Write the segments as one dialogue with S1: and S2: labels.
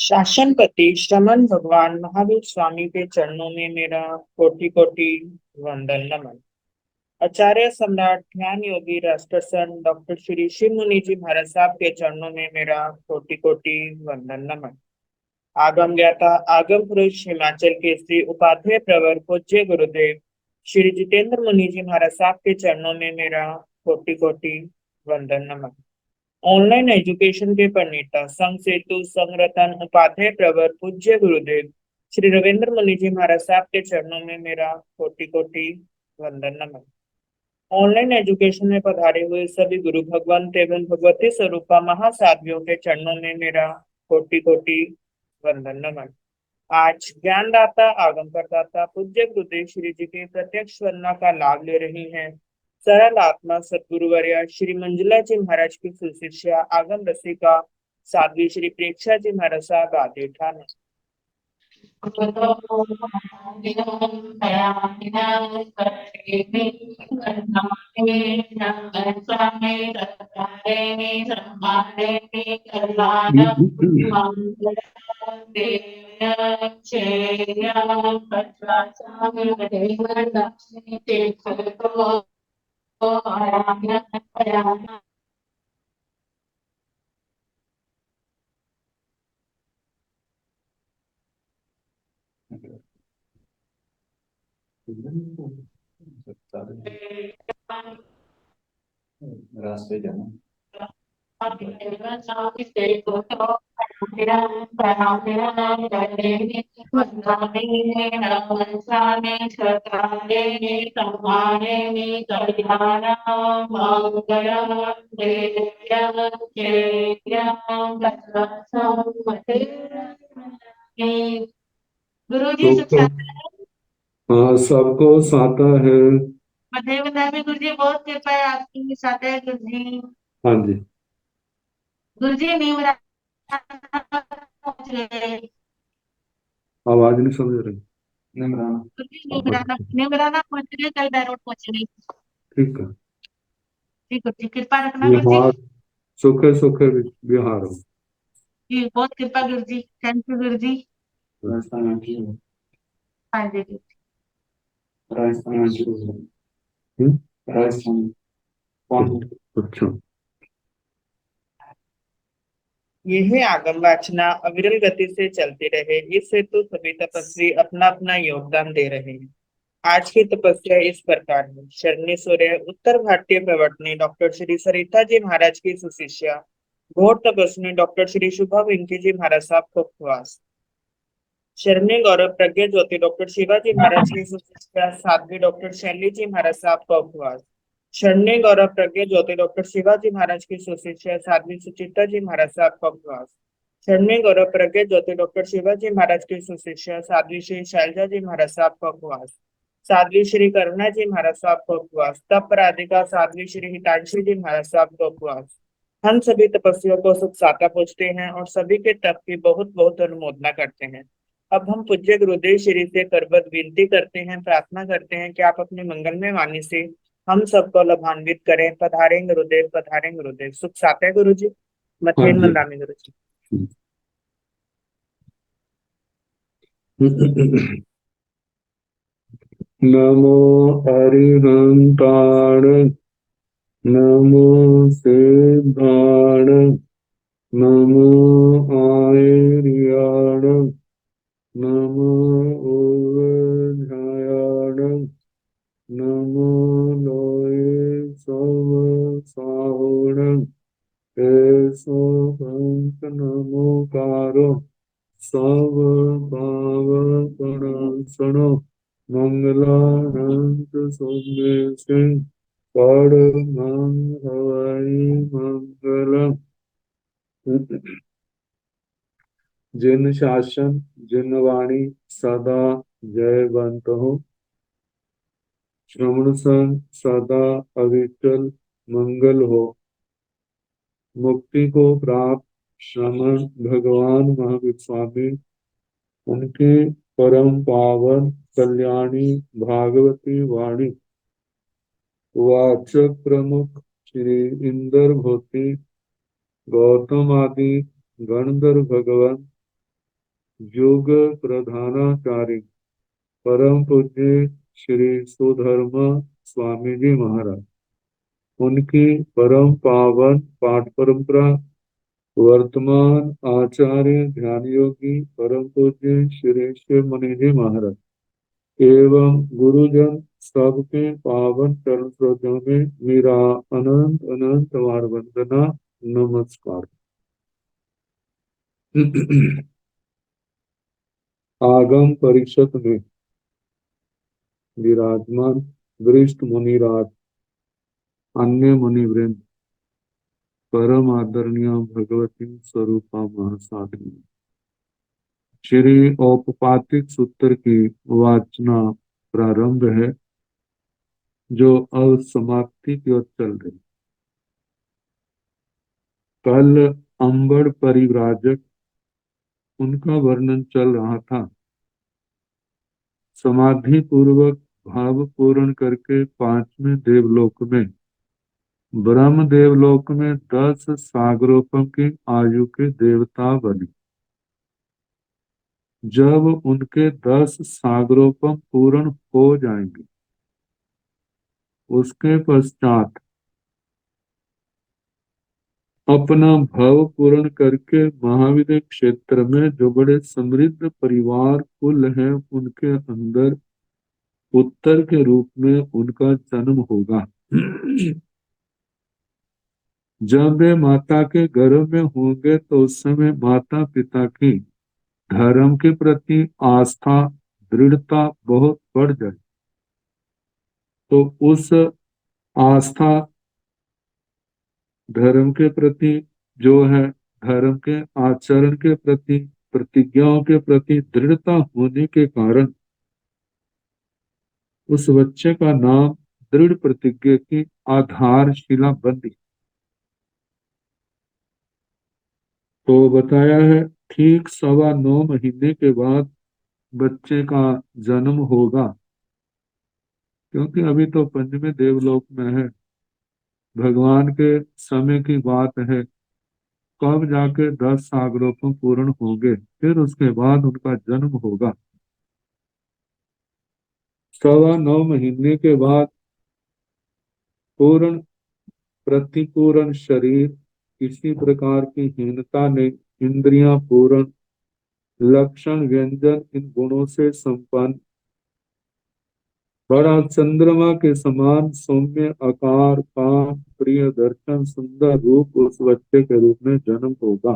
S1: शासनपति श्रमण भगवान महावीर स्वामी के चरणों में मेरा कोटि कोटि वंदन नमन। आचार्य सम्राट ध्यान योगी राष्ट्रसंत डॉक्टर श्री शिव मुनि जी महाराज साहब के चरणों में मेरा कोटि कोटि वंदन नमन। आगम ज्ञाता आगम पुरुष हिमाचल के श्री उपाध्याय प्रवर पूज्य गुरुदेव श्री जितेंद्र मुनि जी महाराज साहब के चरणों में मेरा कोटि कोटि वंदन नमन। ऑनलाइन एजुकेशन के प्रणेता संघ सेतु संघ रतन उपाध्याय प्रवर पूज्य गुरुदेव श्री रविंद्र मुनि जी महाराज साहब के चरणों में मेरा कोटि कोटि वंदन नमन। ऑनलाइन एजुकेशन में पधारे हुए सभी गुरु भगवंत एवं भगवती स्वरूपा महासाध्वियों के चरणों में मेरा कोटि कोटि वंदन नमन। आज ज्ञानदाता आगम करदाता पूज्य गुरुदेव श्री जी के प्रत्यक्ष वंदना का लाभ ले रही हैं सरल आत्मा सदगुरुवर्या श्री मंजुला जी महाराज की सुशिष्या आगम रसिका साध्वी श्री प्रेक्षा जी महाराज साहब आदि ठान।
S2: रास्ते जाना
S3: गुरु जी सुख हाँ, सबको साता है।
S1: बधाई बधाई गुरु जी, बहुत कृपा है आपकी, साथ है गुरु जी।
S3: हाँ जी,
S1: गुरु जी नीवरा पहुंच गए।
S3: आवाज नहीं समझ रही।
S2: निमराना
S1: गुरु जी नीवराना पहुंच गए, कल बैरोड पहुंचेंगे।
S3: ठीक है।
S1: जी गुरु जी कृपा रखना गुरु जी।
S3: बिहार सुखे सुखे बिहार हो।
S1: जी बहुत कृपा गुरु जी, थैंक यू गुरु जी।
S2: राजस्थान में की है।
S1: हाँ जी जी।
S2: राजस्थान में की है।
S3: हम्म,
S2: राजस्थान में कौन
S3: अच्छा।
S1: यह आगम वाचना अविरल गति से चलती रहे, इस हेतु सभी तपस्वी अपना अपना योगदान दे रहे हैं। आज की तपस्या इस प्रकार है। शरणी सूर्य उत्तर भारतीय प्रवर्तनी डॉक्टर श्री सरिता जी महाराज की सुशिष्या घोर तपस्वी डॉक्टर श्री शुभा वेंकी जी महाराज साहब को उपवास। शरणी गौरव प्रज्ञा ज्योति डॉक्टर शिवाजी महाराज की सुशिष्या साध्वी डॉक्टर शैली जी महाराज साहब का उपवास। शरणी गौरव प्रज्ञा ज्योति डॉक्टर शिवाजी महाराज की सुशिष्या साध्वी सुचिता जी महाराज साहब का उपवास। शरणी गौरव प्रज्ञा ज्योति डॉक्टर शिवाजी महाराज की सुशिष्या साध्वी श्री शैलजा जी महाराज साहब का उपवास। साध्वी श्री करुणा जी महाराज साहब का उपवास। तप राधिका साध्वी श्री हितांशी जी महाराज साहब का उपवास। हम सभी तपस्वियों को सुख साता पूछते हैं और सभी के तप की बहुत बहुत अनुमोदना करते हैं। अब हम पूज्य गुरुदेव श्री से करबद्ध विनती करते हैं, प्रार्थना करते हैं कि आप अपने मंगलमय वाणी से हम सबको लाभान्वित करें। पधारें गुरुदेव, पधारें गुरुदेव। सुख साते गुरु जी,
S3: हाँ
S1: मथेन
S3: जी।
S1: मंदामी गुरु जी।
S3: नमो अरिहंताण नमो सिद्धाण नमो आयर्याण नमो ओझायाण नमो लोये सवसाहुण ऐसो हंस नमोकारो सब भाव प्रणसनो मंगलानंद सौम्य सिंह परमं हवै मंगलम। जिन शासन जिन वाणी सदा जयवंत हो श्रवण सन सदा अविचल मंगल हो। मुक्ति को प्राप्त श्रमण भगवान महावीर स्वामी उनकी परम पावन कल्याणी भागवती वाणी वाचक प्रमुख श्री इंद्र भूति गौतम आदि गणधर भगवान योग प्रधानाचार्य परम पूज्य श्री सुधर्मा स्वामी जी महाराज, उनकी परम पावन पाठ परंपरा वर्तमान आचार्य ध्यान योगी परम पूज्य श्री शिव मुनि जी महाराज एवं गुरुजन सबके पावन चरण स्रोतों में मेरा अनंत अनंत वार वंदना नमस्कार। आगम परिषद में विराजमान वरिष्ठ मुनिराज, अन्य मुनिवृंद, परम आदरणीय भगवती स्वरूपा महासाधनी, श्री औपपातिक सूत्र की वाचना प्रारंभ है, जो अब समाप्ति की ओर चल रही। कल अंबड़ परिव्राजक, उनका वर्णन चल रहा था। समाधि पूर्वक भाव पूर्ण करके पांचवें देवलोक में, ब्रह्म देवलोक में 10 सागरोपम की आयु के देवता बने। जब उनके 10 सागरोपम पूर्ण हो जाएंगे, उसके पश्चात अपना भाव पूर्ण करके महाविद्य क्षेत्र में जो बड़े समृद्ध परिवार कुल है, उनके अंदर उत्तर के रूप में उनका जन्म होगा। जब वे माता के गर्भ में होंगे तो उस समय माता पिता की धर्म के प्रति आस्था, दृढ़ता बहुत बढ़ जाए। तो उस आस्था, धर्म के प्रति जो है, धर्म के आचरण के प्रति, प्रतिज्ञाओं के प्रति दृढ़ता होने के कारण उस बच्चे का नाम दृढ़ प्रतिज्ञा की आधारशिला बन गई। तो बताया है ठीक 9.25 महीने के बाद बच्चे का जन्म होगा, क्योंकि अभी तो पंचवें देवलोक में है। भगवान के समय की बात है, कब जाके 10 सागरोपम पूर्ण होंगे, फिर उसके बाद उनका जन्म होगा। 9.25 महीने के बाद पूर्ण प्रतिपूर्ण शरीर, किसी प्रकार की हीनता नहीं, इंद्रियां पूर्ण, लक्षण व्यंजन इन गुणों से संपन्न, बड़ा चंद्रमा के समान सौम्य आकार, कान, प्रिय दर्शन, सुंदर रूप, उस बच्चे के रूप में जन्म होगा।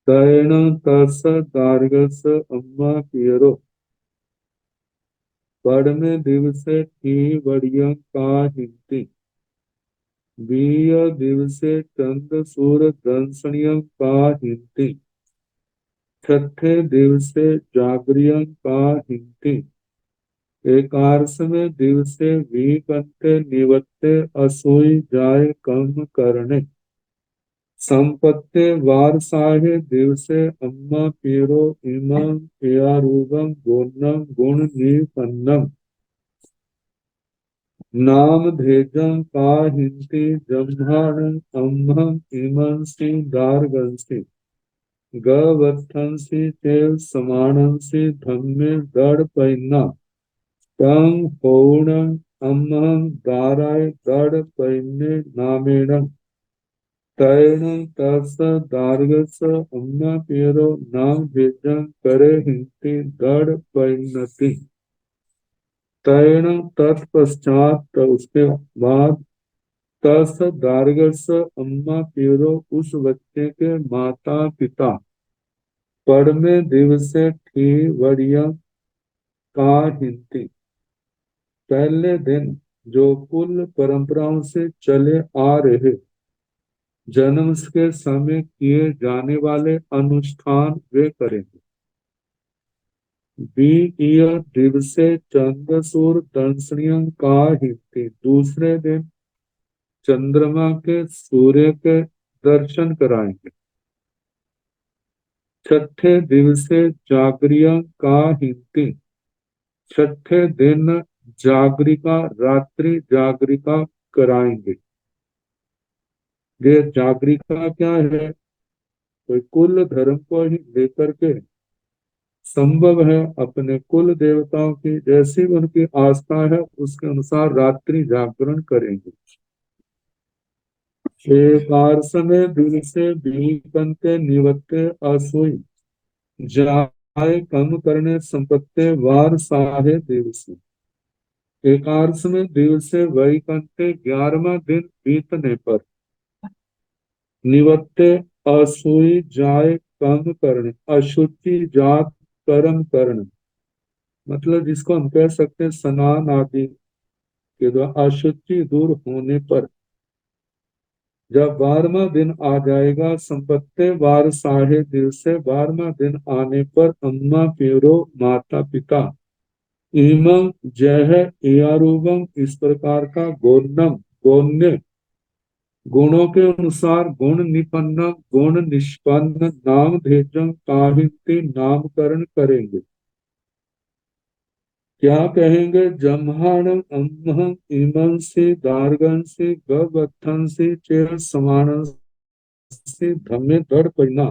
S3: तैण तस दार्गस अम्मा पियरो, पढ़ने दिवसे थी बढ़िया का हिंती, 20 दिवसे चंद सूर दंसनियम का हिंती, छठे दिवसे जागरियम का हिंती, 11वें दिवसे वी कंते निवत्ते असोई जाए कम करने, संपत्ते वारसाहे दिवसे अम्मा पीरो इमं पियारूगम गुणम गुण निपन्नम, नाम धेजं का हिंती जम्भाण अम्हं इमंसि दारगंसि, गवत्थंसि चेव समानंसि धम्मे दड़ पैना, तंग पौणं अम्हं दाराय दड़ पैने नामेणं, तैण तस दार्गस अम्मा पेरो नाम भेजं करे हिंती दड़ पैनति, तैण तत्पश्चात, तो उसके बाद तस दार्गस अम्मा पेरो, उस बच्चे के माता पिता, पढ़मे दिवसे थी वरिया का हिंती, पहले दिन जो कुल परंपराओं से चले आ रहे जन्म के समय किए जाने वाले अनुष्ठान वे करेंगे। 20 दिवसे चंद्रसूर दंसनियम का हिंती, दूसरे दिन चंद्रमा के सूर्य के दर्शन कराएंगे। छठे दिवसे जागरिया का हिंती, छठे दिन जागरिका, रात्रि जागरिका कराएंगे। ये जागरिका क्या है? कोई कुल धर्म को ही लेकर के संभव है अपने कुल देवताओं की जैसी उनकी आस्था है उसके अनुसार रात्रि जागरण करेंगे। एक समय दिल से भी बनते निवत्ते असोई जाय कम करने संपत्ति वार साहे दिवस। एकादश में दिवस से वैकंठे 11वां दिन बीतने पर निवत्ते असुई जाय कर्म करने अशुचि जात कर्म करने मतलब जिसको हम कह सकते हैं स्नान आदि के द्वारा अशुचि दूर होने पर जब 12वां दिन आ जाएगा संपत्ति वार साहे दिवस से 12वां दिन आने पर अम्मा प्यूरो माता पिता इमं जय एयारूबम इस प्रकार का गोर्णम गोण्य गुणों के अनुसार गुण निपन्न गुण निष्पन्न नाम भेजम काहिंति नामकरण करेंगे। क्या कहेंगे जम्हाण अम्हं इमं से दार्गन से गवत्थन से चेर समान से धम्मे दड़ परिणा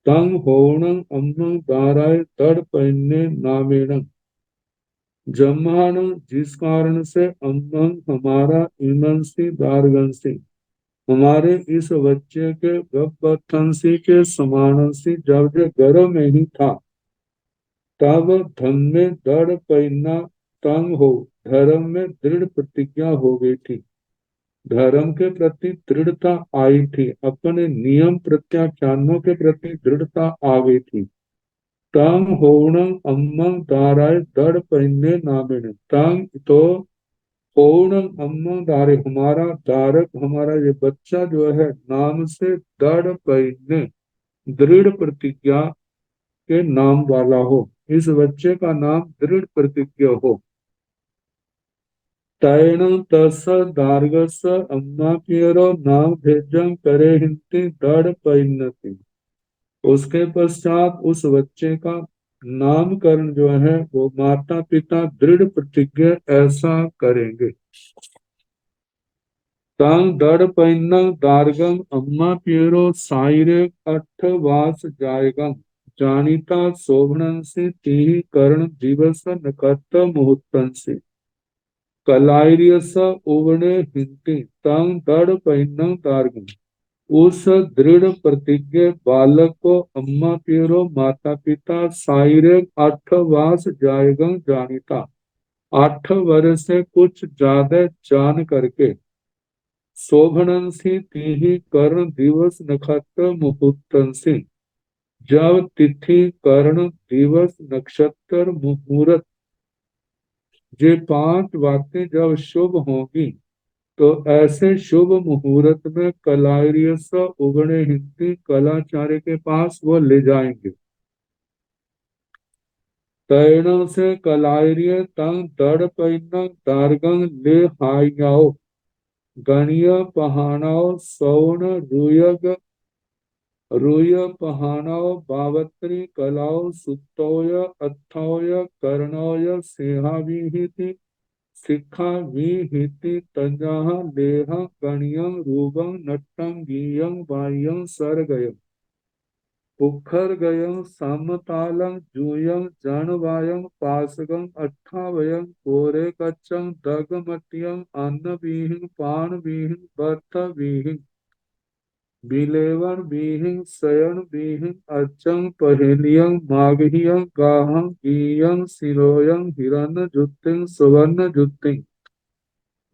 S3: तंग होणं अम्हं दाराय दड़ परिणे नामेणं जम्हाण जिस कारण से अम्हं हमारा इमं से दार्गन से हमारे इस बच्चे के गपथंसी के समानसी जब जो गर्भ में ही था तब धन में दृढ़ पैना तंग हो धर्म में दृढ़ प्रतिज्ञा हो गई थी। धर्म के प्रति दृढ़ता आई थी अपने नियम प्रत्याख्यानों के प्रति दृढ़ता आ गई थी। तंग होणं अम्मं दाराय दृढ़ पैने नामेण तंग तो पूर्ण अम्म दारे हमारा दारक हमारा ये बच्चा जो है नाम से दृढ़ पैने दृढ़ प्रतिज्ञा के नाम वाला हो इस बच्चे का नाम दृढ़ प्रतिज्ञा हो। तैण तस दार्गस अम्मा पियरो नाम भेजम करे हिंती दृढ़ पैन्नति उसके पश्चात उस बच्चे का नामकरण जो है वो माता पिता दृढ़ प्रतिज्ञा ऐसा करेंगे। तांग दड़ पैन्नंग दार्गम अम्मा पियरो साइरे अठ वास जायगम जानिता शोभन से तीही कर्ण दिवस नकत मुहूर्तन से कलाइरियस उवने हिंती तांग दड़ पैन्नंग दार्गम उस दृढ़ प्रतिज्ञ बालक को अम्मा पियरो माता पिता साइरे 8 वास जायगम जानिता 8 वर्ष से कुछ ज्यादा जान करके शोभनंसी तिथि कर्ण दिवस नक्षत्र मुहूर्तंसी जब तिथि कर्ण दिवस नक्षत्र मुहूर्त ये 5 बातें जब शुभ होंगी तो ऐसे शुभ मुहूर्त में कलाइरियस उगणे हिंदी कलाचार्य के पास वो ले जाएंगे। तैण से कलाइरिय तंग दड़ पैन दारगंग ले हाइयाओ गणिय पहानाओ सौन रुयग रुय पहानाओ बावत्री कलाओ सुतोय अथौय कर्णोय सेहाविहिति शिखा विहिति तंजाह लेह गणियं रूपं नट्टं गीयं बाह्यं सरगयं पुखर गयं समतालं जूयं जनवायं पासगं अट्ठावयं कोरे कच्चं दगमत्यं अन्नविहिं पानविहिं बर्थविहिं बिलेवन बीहिं शयन बीहिं अच्चं पहेलियं मागहियं गाहं गीयं सिरोयं हिरण्य जुत्तिं सुवर्ण जुत्तिं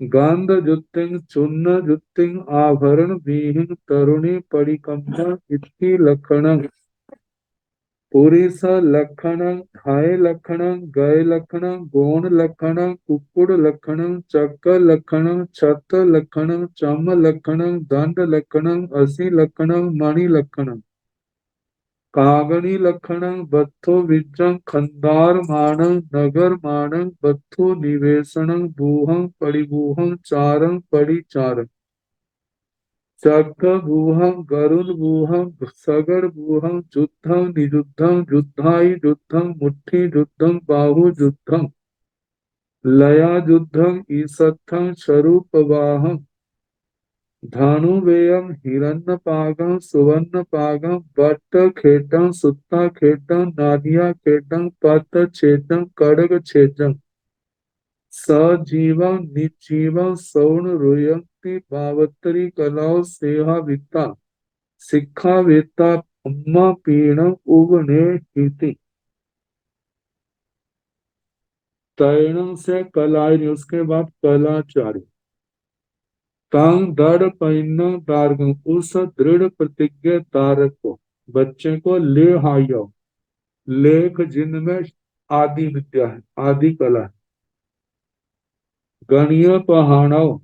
S3: गांध जुत्तिं चूर्ण जुत्तिं आभरण बीहिं तरुणी परिकंपन इति लक्षणं पुरीस लक्षणं धाय लक्षणं गय लक्षणं गोण लक्षणं कुक्कुड़ लक्षणं चक्क लक्षणं छत लक्षणं चम लक्षणं दंड लक्षणं असी लक्षणं मणि लक्षणं कागणी लक्षणं बत्थो विज्जं खंदार माणं नगर माणं बत्थो निवेशणं बूहं परिबूहं चारं परिचारं चक्र बूहं गरुण बूहं सगर बूहं जुद्धं निजुद्धं जुद्धाई जुद्धं मुट्ठी जुद्धं बाहु जुद्धं लया जुद्धं ईसत्थं स्वरूपवाहं धानुवेयम हिरण्यपागम सुवर्णपागम वट्ट खेटम सुत्ता खेटम नादिया खेटम पत्त छेदम कड़ग छेदम सजीवम निजीवम सौण रुयंति भावतरी कलाओ सेहा वित्ता सिक्खा वेत्ता अम्मा पीणम उगने हिति तैणम से कलायनी, उसके बाद कलाचार्य तांग दृढ़ पैन दार्गम, उस दृढ़ प्रतिज्ञा तारक को, बच्चे को ले हायो, लेख जिनमें आदि विद्या है, आदि कला है। गणीय पहाड़ो,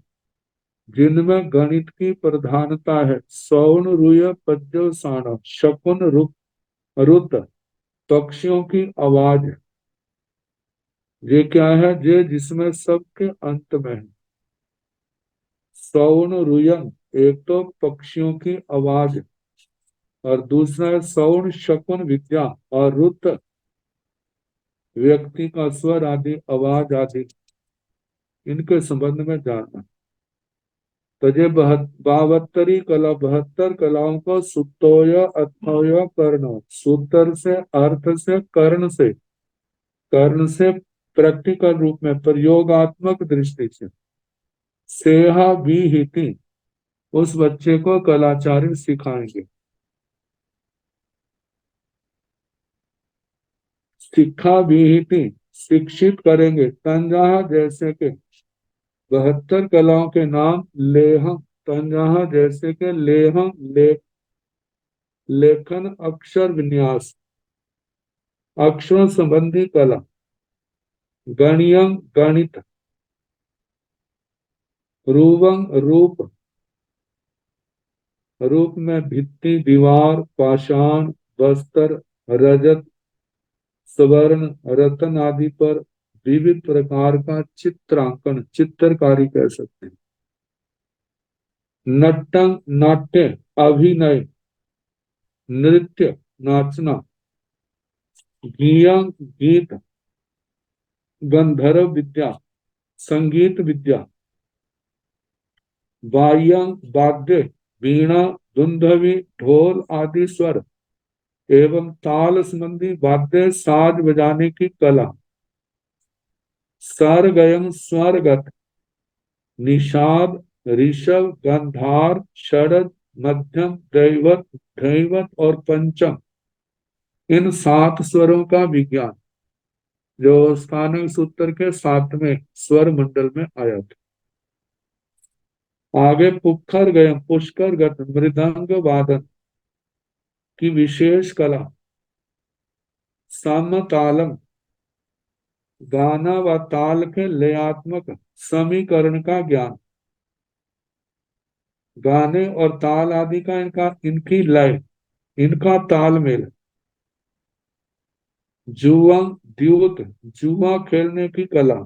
S3: जिनमें गणित की प्रधानता है। सौन रुय पद्यो साणव, शकुन रुत पक्षियों की आवाज। ये क्या है? ये जिसमें सबके अंत में है। सौन रुयन, एक तो पक्षियों की आवाज, और दूसरा है सौन शकुन विद्या, और रुत व्यक्ति का स्वर आदि, आवाज आदि, इनके संबंध में जानना। तो ये 72 कला, 72 कलाओं को सुतोय अथोय कर्ण, सूत्र से, अर्थ से, कर्ण से प्रैक्टिकल रूप में, प्रयोगात्मक दृष्टि से। सेहा विहिति, उस बच्चे को कलाचार्य सिखाएंगे। शिक्षा विहिति, शिक्षित करेंगे। तंजाहा, जैसे के 72 कलाओं के नाम। लेह, तंजाहा जैसे के लेह, लेखन अक्षर विन्यास, अक्षरों संबंधी कला। गणियम, गणित। रूपम, रूप, रूप में भित्ति, दीवार, पाषाण, बस्तर, रजत, स्वर्ण, रतन आदि पर विविध प्रकार का चित्रांकन, चित्रकारी कह सकते हैं। नट्टं, नाट्य, अभिनय, नृत्य, नाचना। गीयं, गीत, गंधर्व विद्या, संगीत विद्या। वायं, वाद्य, वीणा, दुंदुभी, ढोल आदि स्वर एवं ताल संबंधी वाद्य, साज बजाने की कला। सरगयम, स्वरगत, निषाद, ऋषभ, गंधार, षडज, मध्यम, दैवत, धैवत और पंचम, इन 7 स्वरों का विज्ञान, जो स्थानक सूत्र के 7वें स्वर मंडल में आया था। आगे पुखर गयम, पुष्कर गत, मृदंग वादन की विशेष कला। समतालम, गाना व ताल के लयात्मक समीकरण का ज्ञान। गाने और ताल आदि का इनकी लय, इनका तालमेल। जुआ, द्यूत, जुआ खेलने की कला।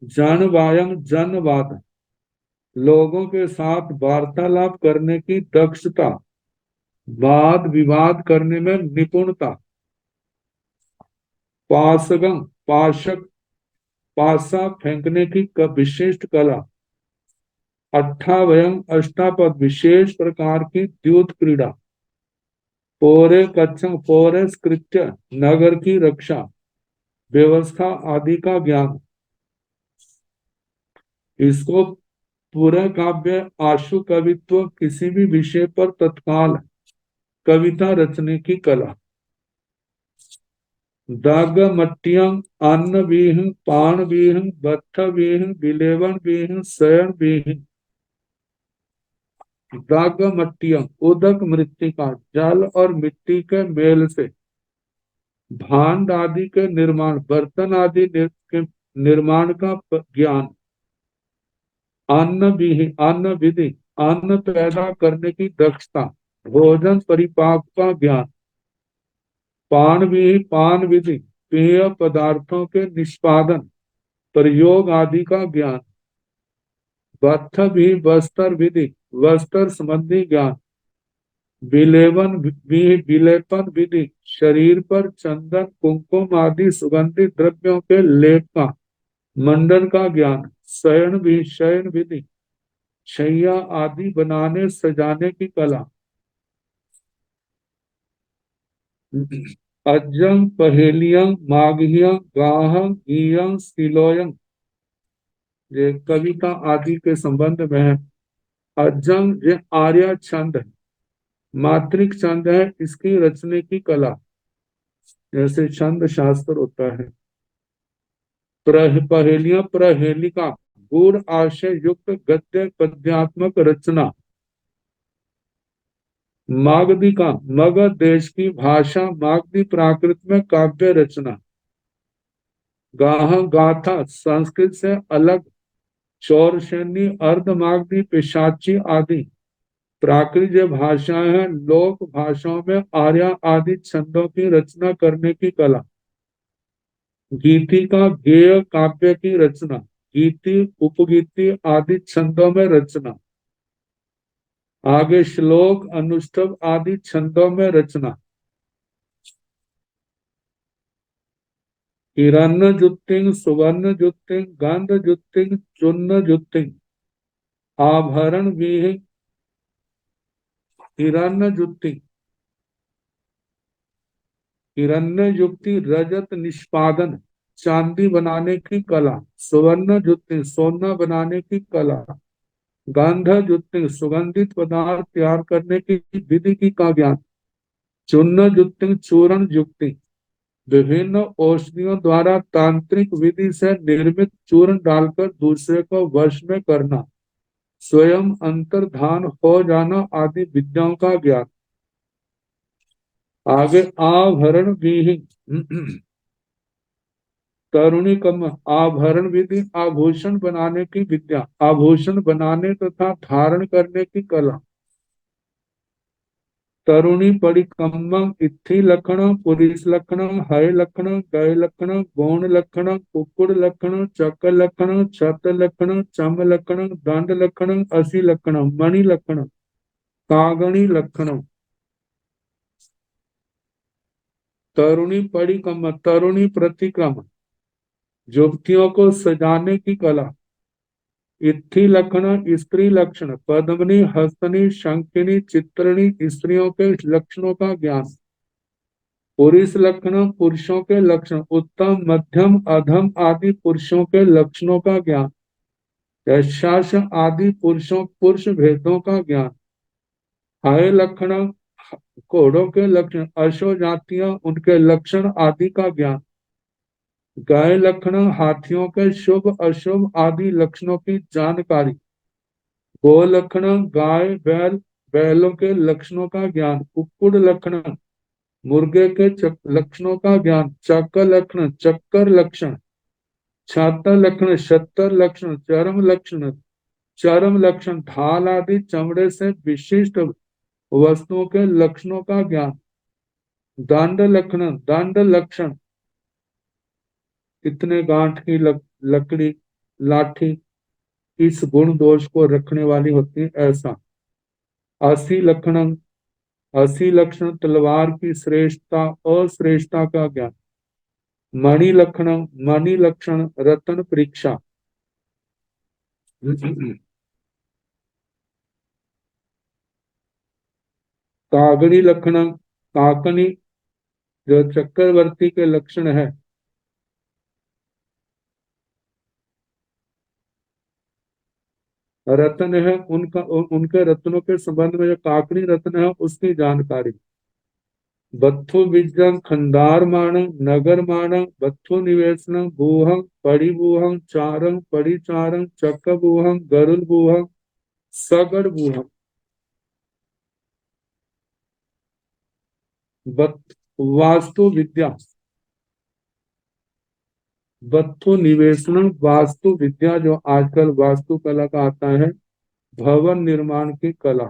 S3: जनवायम, जनवाद, लोगों के साथ वार्तालाप करने की दक्षता, वाद विवाद करने में निपुणता। पासगम, पाशक, पासा फेंकने की विशिष्ट कला। अट्ठावयम, अष्टापद, विशेष प्रकार की द्यूत क्रीड़ा। पोरे कच्छम, पोरेस कृत्य, नगर की रक्षा, व्यवस्था आदि का ज्ञान। इसको पूरा काव्य, आशु कवित्व, किसी भी विषय पर तत्काल कविता रचने की कला। दाग मट्टियं, अन्न बीह, पान बीह, बत्थ बीह, बिलेवन बीह, शयन बीह। दाग मट्टियं, उदक मृत्तिका, जल और मिट्टी के मेल से भांड आदि के निर्माण, बर्तन आदि के निर्माण का ज्ञान। अन्न भी, अन्न विधि, अन्न पैदा करने की दक्षता, भोजन परिपाक का ज्ञान। पान भी, पान विधि, पेय पदार्थों के निष्पादन, प्रयोग आदि का ज्ञान। बत्थ भी, बस्तर विधि, वस्त्र संबंधी ज्ञान। विलेवन भी, विलेपन विधि, शरीर पर चंदन, कुमकुम आदि सुगंधित द्रव्यों के लेप का, मंडन का ज्ञान। शयन भी, शयन विधि, शैया आदि बनाने सजाने की कला। अज्जम पहेलियं मागहियं गाहं गीयं सिलोयं, ये कविता आदि के संबंध में है। अज्जम ये आर्य छंद है, मात्रिक छंद है, इसकी रचने की कला, जैसे छंद शास्त्र होता है। पहेलियां प्रहेलिका, गूढ़ आशय युक्त गद्य पद्यात्मक रचना। मागधी का मगध देश की भाषा मागधी प्राकृत में काव्य रचना। गाह गाथा संस्कृत से अलग चौरसेनी अर्ध मागधी पिशाची आदि प्राकृत भाषाएं हैं। लोक भाषाओं में आर्य आदि छंदों की रचना करने की कला। गीति का गेय काव्य की रचना, गीति उपगीति आदि छंदों में रचना। आगे श्लोक अनुष्ठव आदि छंदों में रचना। हिरण्य जुत्तिंग सुवर्ण जुत्तिंग गंध जुत्तिंग चूर्ण जुत्तिंग आभरण विहीन। हिरण्य जुत्ती, हिरण्य युक्ति रजत निष्पादन, चांदी बनाने की कला। सुवर्ण जुत्ती सोना बनाने की कला। गंध जुत्ती सुगंधित पदार्थ तैयार करने की विधि की का ज्ञान। चूर्ण जुत्ती चूर्ण युक्ति विभिन्न औषधियों द्वारा तांत्रिक विधि से निर्मित चूर्ण डालकर दूसरे को वश में करना, स्वयं अंतर्धान हो जाना आदि विद्याओं का ज्ञान। आगे आभरण विहीन तरुणी कम आभरण विधि आभूषण बनाने की विद्या, आभूषण बनाने तथा धारण करने की कला। तरुणी परिकम्मं इत्थि लक्षण पुरुष लक्षण हय लक्षण गय लक्षण गौण लक्षण कुक्कुड़ लक्षण चक्र लक्षण छत लक्षण चम लक्षण दंड लक्षण असी लक्षण मणि लक्षण कागणी लक्षण। तरुणी परिकम तरुणी प्रतिक्रम युवतियों को सजाने की कला। इत्थि लक्षण स्त्री लक्षण पद्मनी हस्तनी शंकिनी चित्रणी स्त्रियों के लक्षणों का ज्ञान। पुरुष लक्षण पुरुषों के लक्षण उत्तम मध्यम अधम आदि पुरुषों के लक्षणों का ज्ञान। यशास आदि पुरुषों पुरुष भेदों का ज्ञान। हय लक्षण घोड़ों के लक्षण अश्व जातियां उनके लक्षण आदि का ज्ञान। गाय लक्षण हाथियों के शुभ अशुभ आदि लक्षणों की जानकारी। गो लक्षण गाय बैल बैलों के लक्षणों का ज्ञान। कुक्कुड़ लक्षण मुर्गे के लक्षणों का ज्ञान। चक्र लक्षण चक्कर लक्षण। छात्र लक्षण शतर लक्षण चरम लक्षण ढाल आदि चमड़े से विशिष्ट वस्तुओं के लक्षणों का ज्ञान। दंड लक्षण दंड लक्षण इतने गांठ की लकड़ी लाठी इस गुण दोष को रखने वाली होती है, ऐसा। असी लक्षण तलवार की श्रेष्ठता अश्रेष्ठता का ज्ञान। मणि लक्षण रत्न परीक्षा। कागणी लक्षण काकनी जो चक्रवर्ती के लक्षण है। रत्न है उनके रत्नों के संबंध में जो काकनी रत्न है उसकी जानकारी। बत्थु विजयं खंडार माणं नगर माणं बत्थु निवेशनं भूहं परिभूहं चारं परिचारं चक्र भूहं गरुड़ भूहं सगड़ भूहं। वास्तु विद्या बत्थु निवेशनं वास्तु विद्या जो आजकल वास्तु कला का आता है, भवन निर्माण की कला।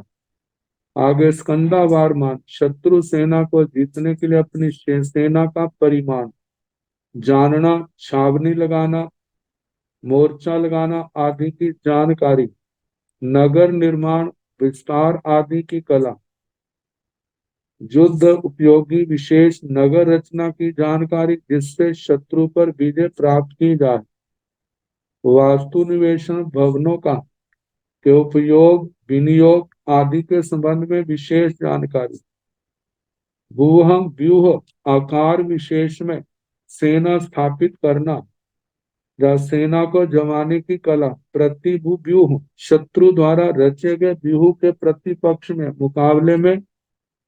S3: आगे स्कंदावार मान शत्रु सेना को जीतने के लिए अपनी सेना का परिमाण जानना, छावनी लगाना मोर्चा लगाना आदि की जानकारी। नगर निर्माण विस्तार आदि की कला। युद्ध उपयोगी विशेष नगर रचना की जानकारी जिससे शत्रु पर विजय प्राप्त की जाए। वास्तु निवेशन भवनों का के उपयोग, विनियोग आदि के संबंध में विशेष जानकारी। व्यूहम, व्यूह आकार विशेष में सेना स्थापित करना या सेना को जमाने की कला। व्यूह शत्रु द्वारा रचे गए व्यूह के प्रतिपक्ष में मुकाबले में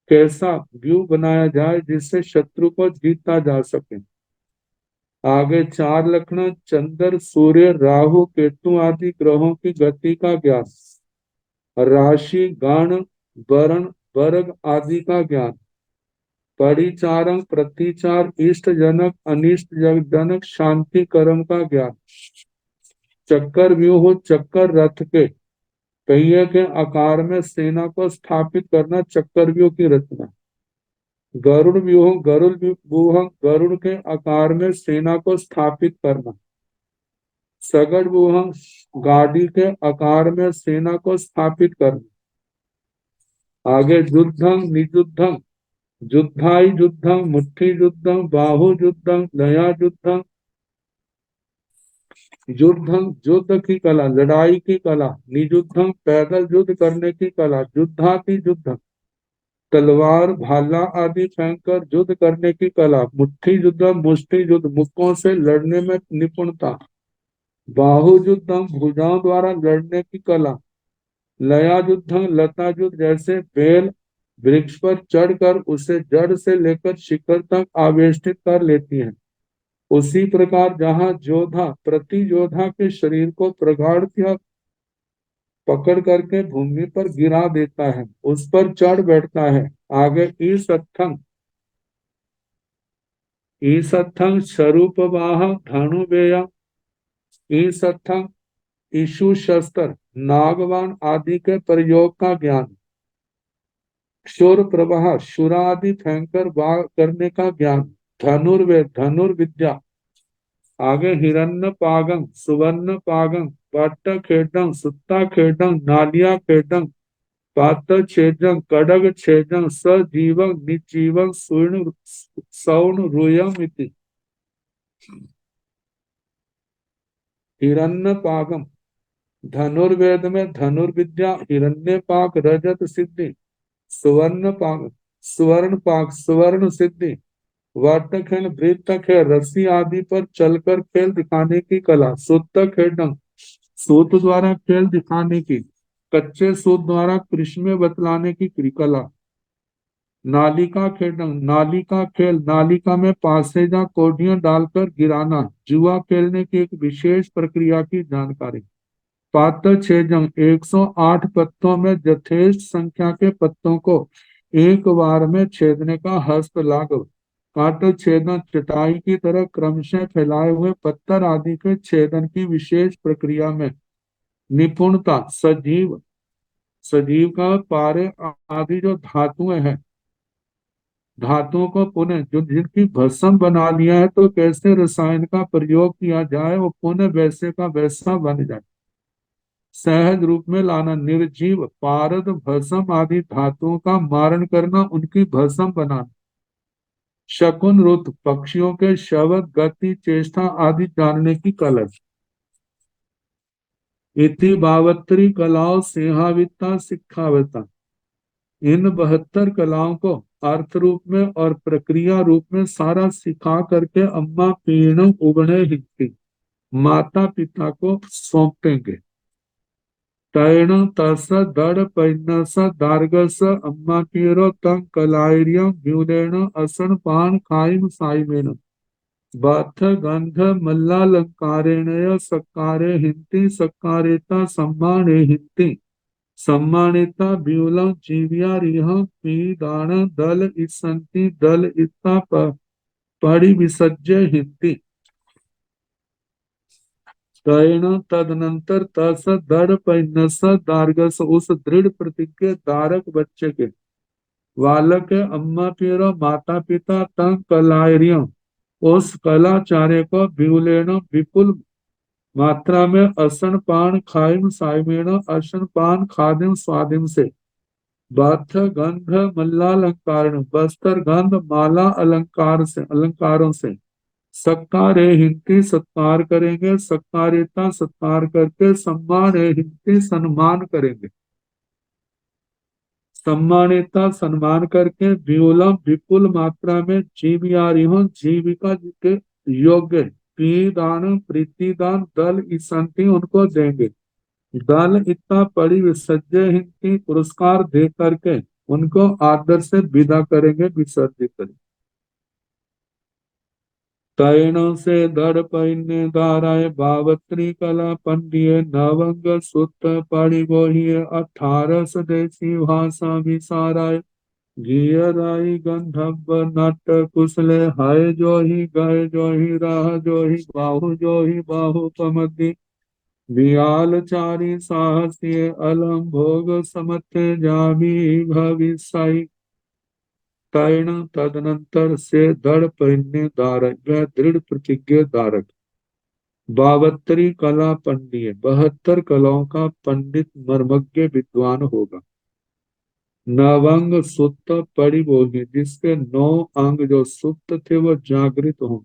S3: कैसा व्यूह बनाया जाए जिससे शत्रु को जीता जा सके। आगे 4 लक्षण, चंद्र, सूर्य, राहु, केतु आदि ग्रहों की गति का ज्ञान, राशि, गण, वर्ण, वर्ग आदि का ज्ञान, परिचारक, प्रतिचार, इष्ट जनक, अनिष्ट जनक, शांति कर्म का ज्ञान। चक्कर व्यूह, चक्कर रथ के पहिए के आकार में सेना को स्थापित करना, चक्कर व्यूह की रचना। गरुड़ व्यूह, गरुड़ के आकार में सेना को स्थापित करना। सगड़ व्यूह, गाड़ी के आकार में सेना को स्थापित करना। आगे युद्धं, नियुद्धं, युद्धाई युद्धं, मुट्ठी युद्धं, बाहु युद्धं, लया युद्धं, युद्धं युद्ध की कला, लड़ाई की कला। नियुद्धं पैदल युद्ध करने की कला। युद्धाति युद्धं तलवार, भाला आदि फेंककर युद्ध करने की कला। मुट्ठी युद्ध, मुष्टि युद्ध मुक्कों से लड़ने में निपुणता। बाहु युद्धं भुजाओं द्वारा लड़ने की कला। लया युद्धं लता युद्ध, जैसे बेल वृक्ष पर चढ़कर उसे जड़ से लेकर शिखर तक आवेष्टित कर लेती है, उसी प्रकार जहां योद्धा प्रति योद्धा के शरीर को प्रगाढ़ या पकड़ करके भूमि पर गिरा देता है, उस पर चढ़ बैठता है। आगे ईसत्थं स्वरूपवाह धनुवेय, ईसत्थं ईशु शस्त्र, नागवान आदि के प्रयोग का ज्ञान। क्षुर प्रवाह, शुरा आदि फेंककर वार करने का ज्ञान। धनुर्वेद, धनुर्विद्या। आगे हिरण्य पागं, सुवर्ण पागं, पट्ट खेडं, सुत्ता खेडं, नालिया खेडं, पात्र छेदं, कड़ग छेदं, सजीवं, निजीवं, स्वर्ण सौण रूयम इति। हिरण्य पागम, धनुर्वेद में धनुर्विद्या, हिरण्य पाक, रजत सिद्धि। सुवर्ण पाक, स्वर्ण सिद्धि। वट खेल, वृत्त खेल, रस्सी आदि पर चलकर खेल दिखाने की कला। सूत खेडंग, सूत द्वारा खेल दिखाने की, कच्चे सूत द्वारा कृष्ण में बतलाने की कला। नालिका खेडंग, नालिका खेल, नालिका में पासेजा कोडियां डालकर गिराना, जुआ खेलने की एक विशेष प्रक्रिया की जानकारी। पात्र छेदंग, 108 पत्तों में यथेष्ट संख्या के पत्तों को एक बार में छेदने का हस्त लाघव। काट छेदन, चटाई की तरह क्रमशः फैलाए हुए पत्थर आदि के छेदन की विशेष प्रक्रिया में निपुणता। सजीव, सजीव का पारे आदि जो धातुएं हैं, धातुओं को पुनः जो जिनकी भस्म बना लिया है, तो कैसे रसायन का प्रयोग किया जाए वो पुनः वैसे का वैसा बन जाए, सहज रूप में लाना। निर्जीव, पारद, भस्म आदि धातुओं का मारण करना, उनकी भस्म बनाना। शकुन, रुत, पक्षियों के शब्द, गति, चेष्टा आदि जानने की कला। इति 72 कलाओं सिंहाविता शिक्षाविता। इन 72 कलाओं को अर्थ रूप में और प्रक्रिया रूप में सारा सिखा करके अम्मा पीणु उगणे हित्ती माता पिता को सौंपेंगे। तैण तस दड़ पैनस दार्गस अम्मा पीरो तंग कलाइरियम व्यूलेण असन पान खाइम साइमेन बाथ गंध मल्लालंकारेण सकारे हिंती सकारेता सम्माने हिंती सम्मानिता व्यूलम जीविया रिह पीदान दल इसंति दल इता परिविसज्य हिंती। तदनंतर तस दृढ़ पैनस दार्गस, उस दृढ़ प्रतिज्ञ दारक बच्चे के बालक के अम्मा पीरो माता पिता तंग कलायरियम, उस कलाचार्य को व्यूलेन विपुल मात्रा में असन पान खाइम साइमेण, असन पान खादिम स्वादिम से। बाथ गंध मल्लालंकार, बस्तर गंध माला अलंकार से, अलंकारों से। सत्कारे हिंती सत्कार करेंगे, सत्कारिता सत्कार करके, सम्मान हिंती सम्मान करेंगे, सम्मानिता सम्मान करके, विपुलम विपुल मात्रा में जीवियारी हो जीविका के योग्य की दान प्रीति दान दल ईशांति उनको देंगे। दल इतना पड़ी विसर्जय हिंदी पुरस्कार दे करके उनको आदर से विदा करेंगे, विसर्जित करेंगे। तैण से दड़ पैन्य दाराय बावत्री कला पंडिये नवंग सुत परिवोहिय 18 स्वदेशी भाषा विसाराय घियराई गंधर्व नट कुशले हाय जो ही गए जो ही राह जो ही बाहु पमति बियाल चारी साहसी अलम भोग समथे जामी भविष्य। तैण तदनंतर से दृढ़ पैन्य धारक वह दृढ़ प्रतिज्ञ धारक 72 कला पंडित 72 कलाओं का पंडित मर्मज्ञ विद्वान होगा। नवंग सुप्त परिबोधि जिसके 9 अंग जो सुप्त थे वो जागृत हों।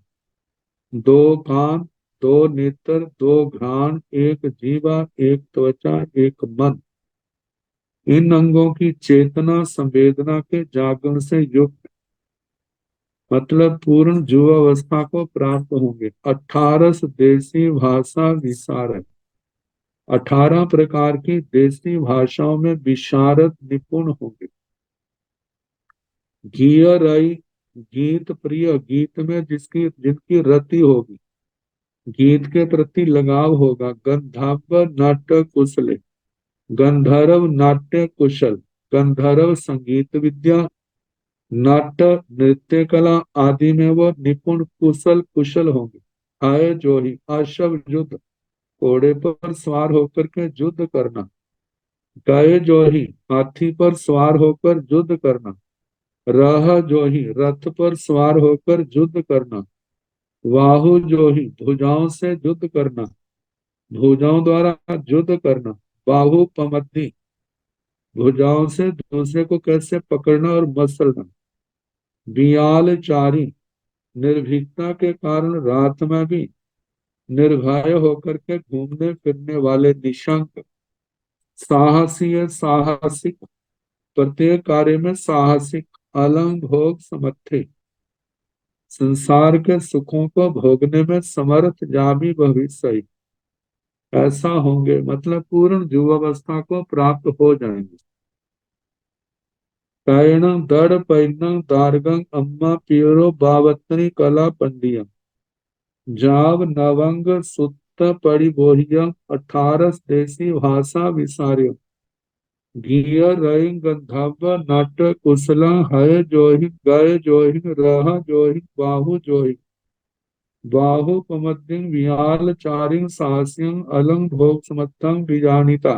S3: 2 कान 2 नेत्र 2 घ्राण 1 जीवा 1 त्वचा 1 मन, इन अंगों की चेतना संवेदना के जागरण से युक्त मतलब पूर्ण युवावस्था को प्राप्त होंगे। 18 देशी भाषा विशारद 18 प्रकार की देशी भाषाओं में विशारद निपुण होंगे। गीयरई गीत प्रिय गीत में जिनकी रति होगी, गीत के प्रति लगाव होगा। गंधर्व नाट्य कुशल गंधर्व नाट्य कुशल गंधर्व संगीत विद्या नाट्य नृत्य कला आदि में वो निपुण कुशल होंगे। आय जो ही अशव युद्ध घोड़े पर सवार होकर के युद्ध करना। गए जो ही हाथी पर सवार होकर युद्ध करना। रह जो ही रथ पर सवार होकर युद्ध करना। वाहु जो ही भुजाओं से युद्ध करना, भुजाओं द्वारा युद्ध करना। बाहु पमद्धि भुजाओं से दूसरे को कैसे पकड़ना और मसलना। बियाल चारी निर्भीकता के कारण रात में भी निर्भय होकर के घूमने फिरने वाले निशंक। साहसी साहसिक प्रत्येक कार्य में साहसिक। अलंग भोग समर्थे संसार के सुखों को भोगने में समर्थ जामी भविष्य ऐसा होंगे मतलब पूर्ण युवावस्था को प्राप्त हो जाएंगे। पैण दड़ पैन दारगंग अम्मा पियरो बावत्री कला पंडियम जाव नवंग सुत्त परिबोहियम 18 देशी भाषा विसार्यम घिय रईं गंधर्व नाट्य कुशल हय जोहि गय जोहि रह जोहि बाहु पमद्दिं वियाल चारिं साहस्यं अलंग भोग समत्थं बीजानिता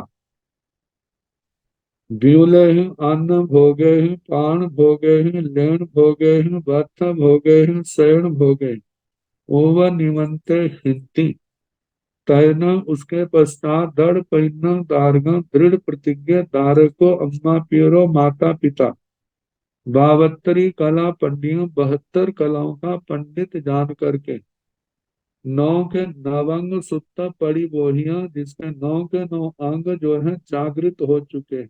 S3: व्यूलैः अन्न भोगैः पान भोगैः लेन भोगैः बथ भोगैः शयन भोगैः ओव निमंते हिंती तैन उसके पश्चात दड़ पैन दारगं दृढ़ प्रतिज्ञ दारको अम्मा पियरो माता पिता 72 कला पंडियों 72 कलाओं का पंडित जान करके 9 के नवंग सुत्त पड़ी बोहियां जिसके 9 के 9 अंग जो है जागृत हो चुके हैं।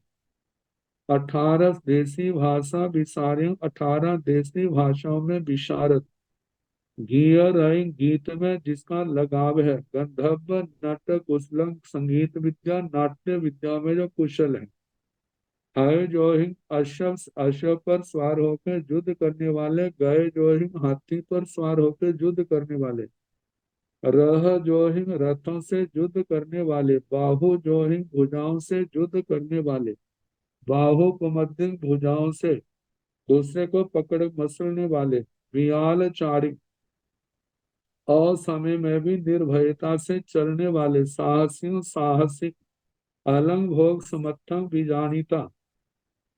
S3: 18 देशी भाषा विसार्य 18 देशी भाषाओं में विशारद। गीयर गीत में जिसका लगाव है। गंधर्व नाट्य कुशल संगीत विद्या नाट्य विद्या में जो कुशल है। हय जो हिंग अश्व अश्व पर सवार होकर युद्ध करने वाले। गए जो हिंग हाथी पर सवार होकर युद्ध करने वाले। रह जो हिंग रथों से युद्ध करने वाले। बाहु जो हिंग भुजाओं से युद्ध करने वाले। बाहु कुमद्दिन भुजाओं से दूसरे को पकड़ मसलने वाले। वियाल चारी और समय में भी निर्भयता से चलने वाले। साहसियों साहसिक। अलंग भोग समर्थन बीजानिता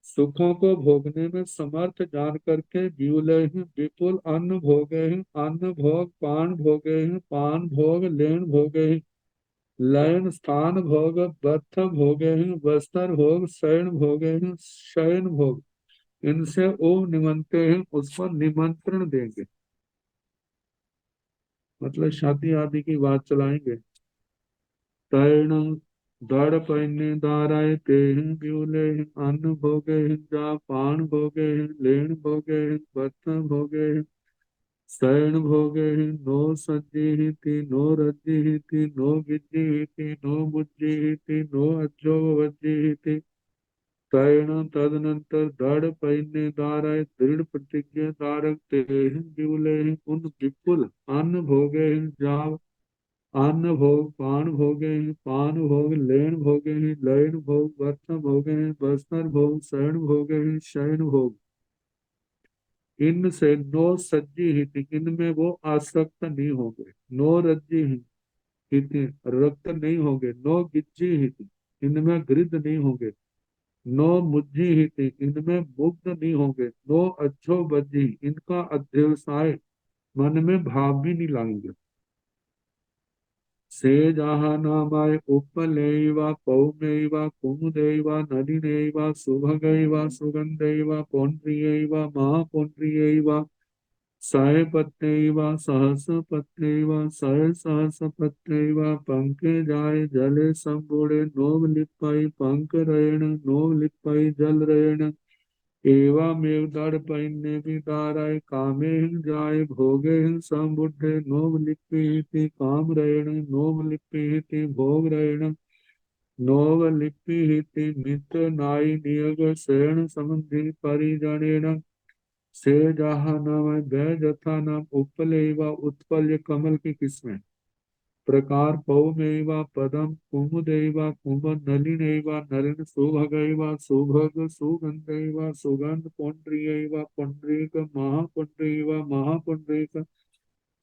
S3: सुखों को भोगने में समर्थ जान करके। व्यूलय विपुल अन्न भोगे अन्न भोग पान भोगे पान भोग लेन भोगे लयन स्थान भोग बथ भोगे वस्त्र भोग शयन भोगे शयन भोग इनसे ओम निमंत्रण हैं उस पर निमंत्रण देंगे। मतलब शादी आदि की बात चलाएंगे। तैण दड़ पहने दाराए ते ब्यूले अन्न भोगे जा पान भोगे लेन भोगे बर्तन भोगे शयन भोगे नो सज्जी थी नो रज्जी थी नो गिज्जी थी नो बुज्जी थी नो अज्जो वज्जी थी तैण तदनंतर दड़ पहने दाराए दृढ़ प्रतिज्ञ धारक ते ब्यूले उन विपुल अन्न भोगे जा अन्न भोग पान भोगे हैं पान भोग लेन भोगे हैं लयन भोग वस्त्र भोगे हैं वस्त्र भोग शयन भोगे हैं शयन भोग इनसे नो सज्जी हित इनमें वो आसक्त नहीं होंगे नो रज्जी हित रक्त नहीं होंगे नो गिज्जी हित इनमें गृध नहीं होंगे नो मुज्जी हित इनमें मुग्ध नहीं होंगे नो अच्छो बज्जी इनका अध्यवसाय मन में भाव भी नहीं लाएंगे से जहाँ नामाय उपलेवा पौमेवा कुमुदेवा नलिनेवा सुभगैवा सुगंधैवा पौंड्रियैवा महापौंड्रियैवा सयपत्यैवा सहस्रपत्यैवा सय सहस्रपत्यैवा पंकजाय जले संबुड़े नोवलिप्पै पंकरयण नोवलिप्पै जलरयण एवमेव दर्पण्ये विदाराय कामे जाय भोगे संबुद्धे नोवलिप्येति कामरेण नोवलिप्येति भोगरेण नोवलिप्येति मित्र नाय नियोग शयन संबंधी परिजनेन से जहा नाम वै जथा नाम उपलेवा उत्पल्य कमल की किस्में प्रकार पौमेवा पदम कुमुदैवा कुमुद नलिनैवा नलिन सुभगैवा सुभग सुगंधैवा सुगंध पुंड्रीयैवा पुंड्रीक महापुंड्रीवा महापुंड्रीक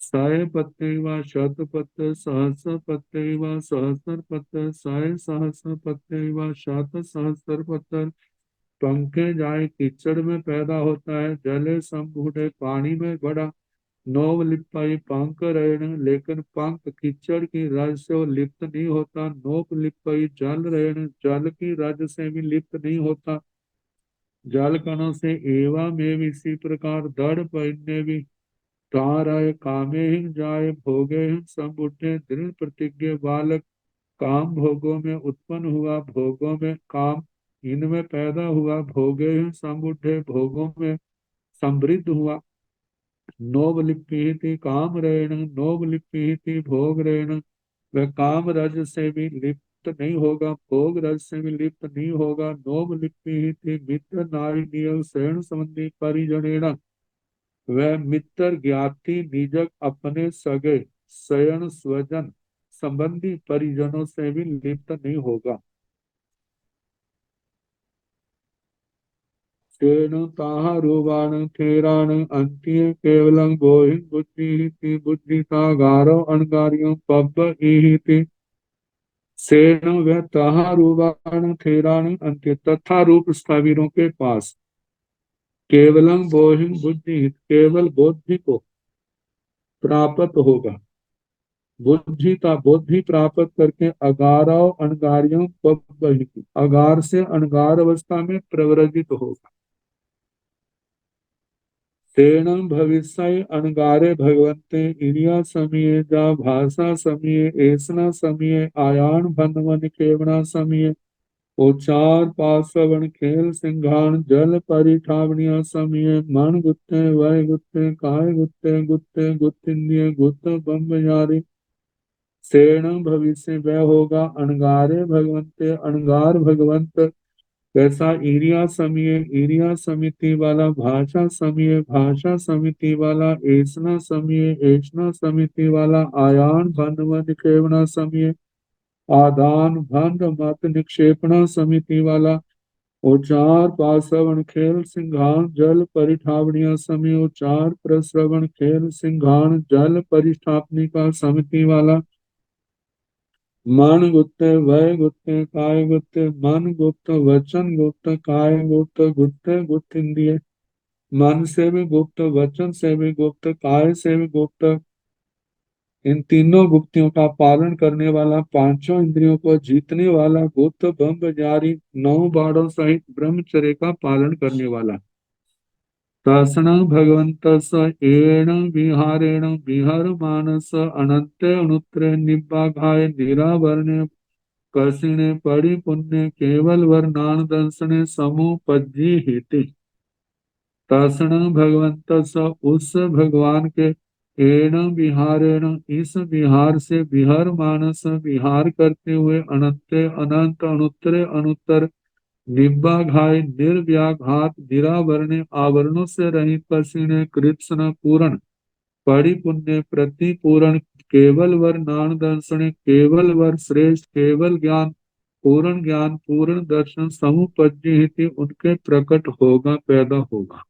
S3: साय पत्यैवा शतपत्र सहस्र पत्यैवा सहस्र पत्र साय सहस्र पत्यैवा शत सहस्र पत्र पंखे जाए कीचड़ में पैदा होता है जले संबूढ़े पानी में बड़ा नोवलिप्पाई पंक रहण लेकिन पंक कीचड़ की रज से वो लिप्त नहीं होता नोपलिप्पाई जल रहण जल की रज से भी लिप्त नहीं होता जल कणों से एवं में इसी प्रकार दड़ पहनने भी ताराय कामे ही जाए भोगे ही संबुद्धे दृढ़ प्रतिज्ञ बालक काम भोगों में उत्पन्न हुआ भोगों में काम इनमें पैदा हुआ भोगे ही संबुद्धे भोगों में समृद्ध हुआ नोवलिप्येति काम रेण नोवलिप्येति भोग रेण वह काम रज से भी लिप्त नहीं होगा भोग रज से भी लिप्त नहीं होगा नोवलिप्येति मित्र नारी नियोग शयन संबंधी परिजनेण वह मित्र ज्ञाति निजक अपने सगे शयन स्वजन संबंधी परिजनों से भी लिप्त नहीं होगा तेन ताहा रूपाण थेराण अंत्य केवलं गोहिं बुद्धि बुद्धिता गारो अणगारियों पब्ब इहिति सेन वह ताहा रूपाण थेराण अंत्य तथा रूप स्थावीरों के पास केवलम बोहिं बुद्धि केवल बुद्धि को प्राप्त होगा बुद्धिता बुद्धि प्राप्त करके अगारो अणगारियों पब्ब इहिति अगार से अणगार अवस्था में प्रव्रजित होगा तेन भविष्य अणगारे भगवन्ते इनिया समीये जा भाषा समीये ऐसना समीये आयान भनवन केवना समीये उचार पासवन खेल सिंघान जल परिठावनिया समीये मन गुत्ते वय गुत्ते काय गुत्ते गुत्ते गुत्तिंदिये गुत्त बम्ब यारी सेण भविष्य वह होगा अणगारे भगवन्ते अणगार भगवंत कैसा ईरिया समिति वाला भाषा समिति वाला ऐसना समिति वाला आयान भन निक्षेपणा समय आदान भंड मत निक्षेपणा समिति वाला उचार पासवण खेल सिंघान जल परिठावनिया समय उचार प्रश्रवण खेल सिंघान जल परिष्ठापनिका समिति वाला मन गुप्त वय गुप्त काय गुप्त मन गुप्त वचन गुप्त काय गुप्त गुप्त गुप्त इंद्रिय मन से भी गुप्त वचन से भी गुप्त काय से भी गुप्त इन तीनों गुप्तियों का पालन करने वाला पांचों इंद्रियों को जीतने वाला गुप्त ब्रह्मचारी नौ बाणों सहित ब्रह्मचर्य का पालन करने वाला तस्णं भगवन्तस्य येन विहारेण विहरमानस अनन्ते अनुत्रे निब्बाघाय निरावरणे कसिणे परिपुण्य केवल वर्णान दंसने समुपज्जीहिति। तस्णं भगवन्तस्य उस भगवान के एण विहारेण इस विहार से विहर मानस विहार करते हुए अनंते अनंत अनुत्तरे अनुत्तर निब्बाघाय निर्व्याघात निरावरणे आवरणों से रहित कसिणे कृत्स्न पूर्ण परिपुण्य प्रतिपूर्ण केवल वर नान दर्शने केवल वर श्रेष्ठ केवल ज्ञान पूर्ण दर्शन समुपज्जिहिति उनके प्रकट होगा पैदा होगा।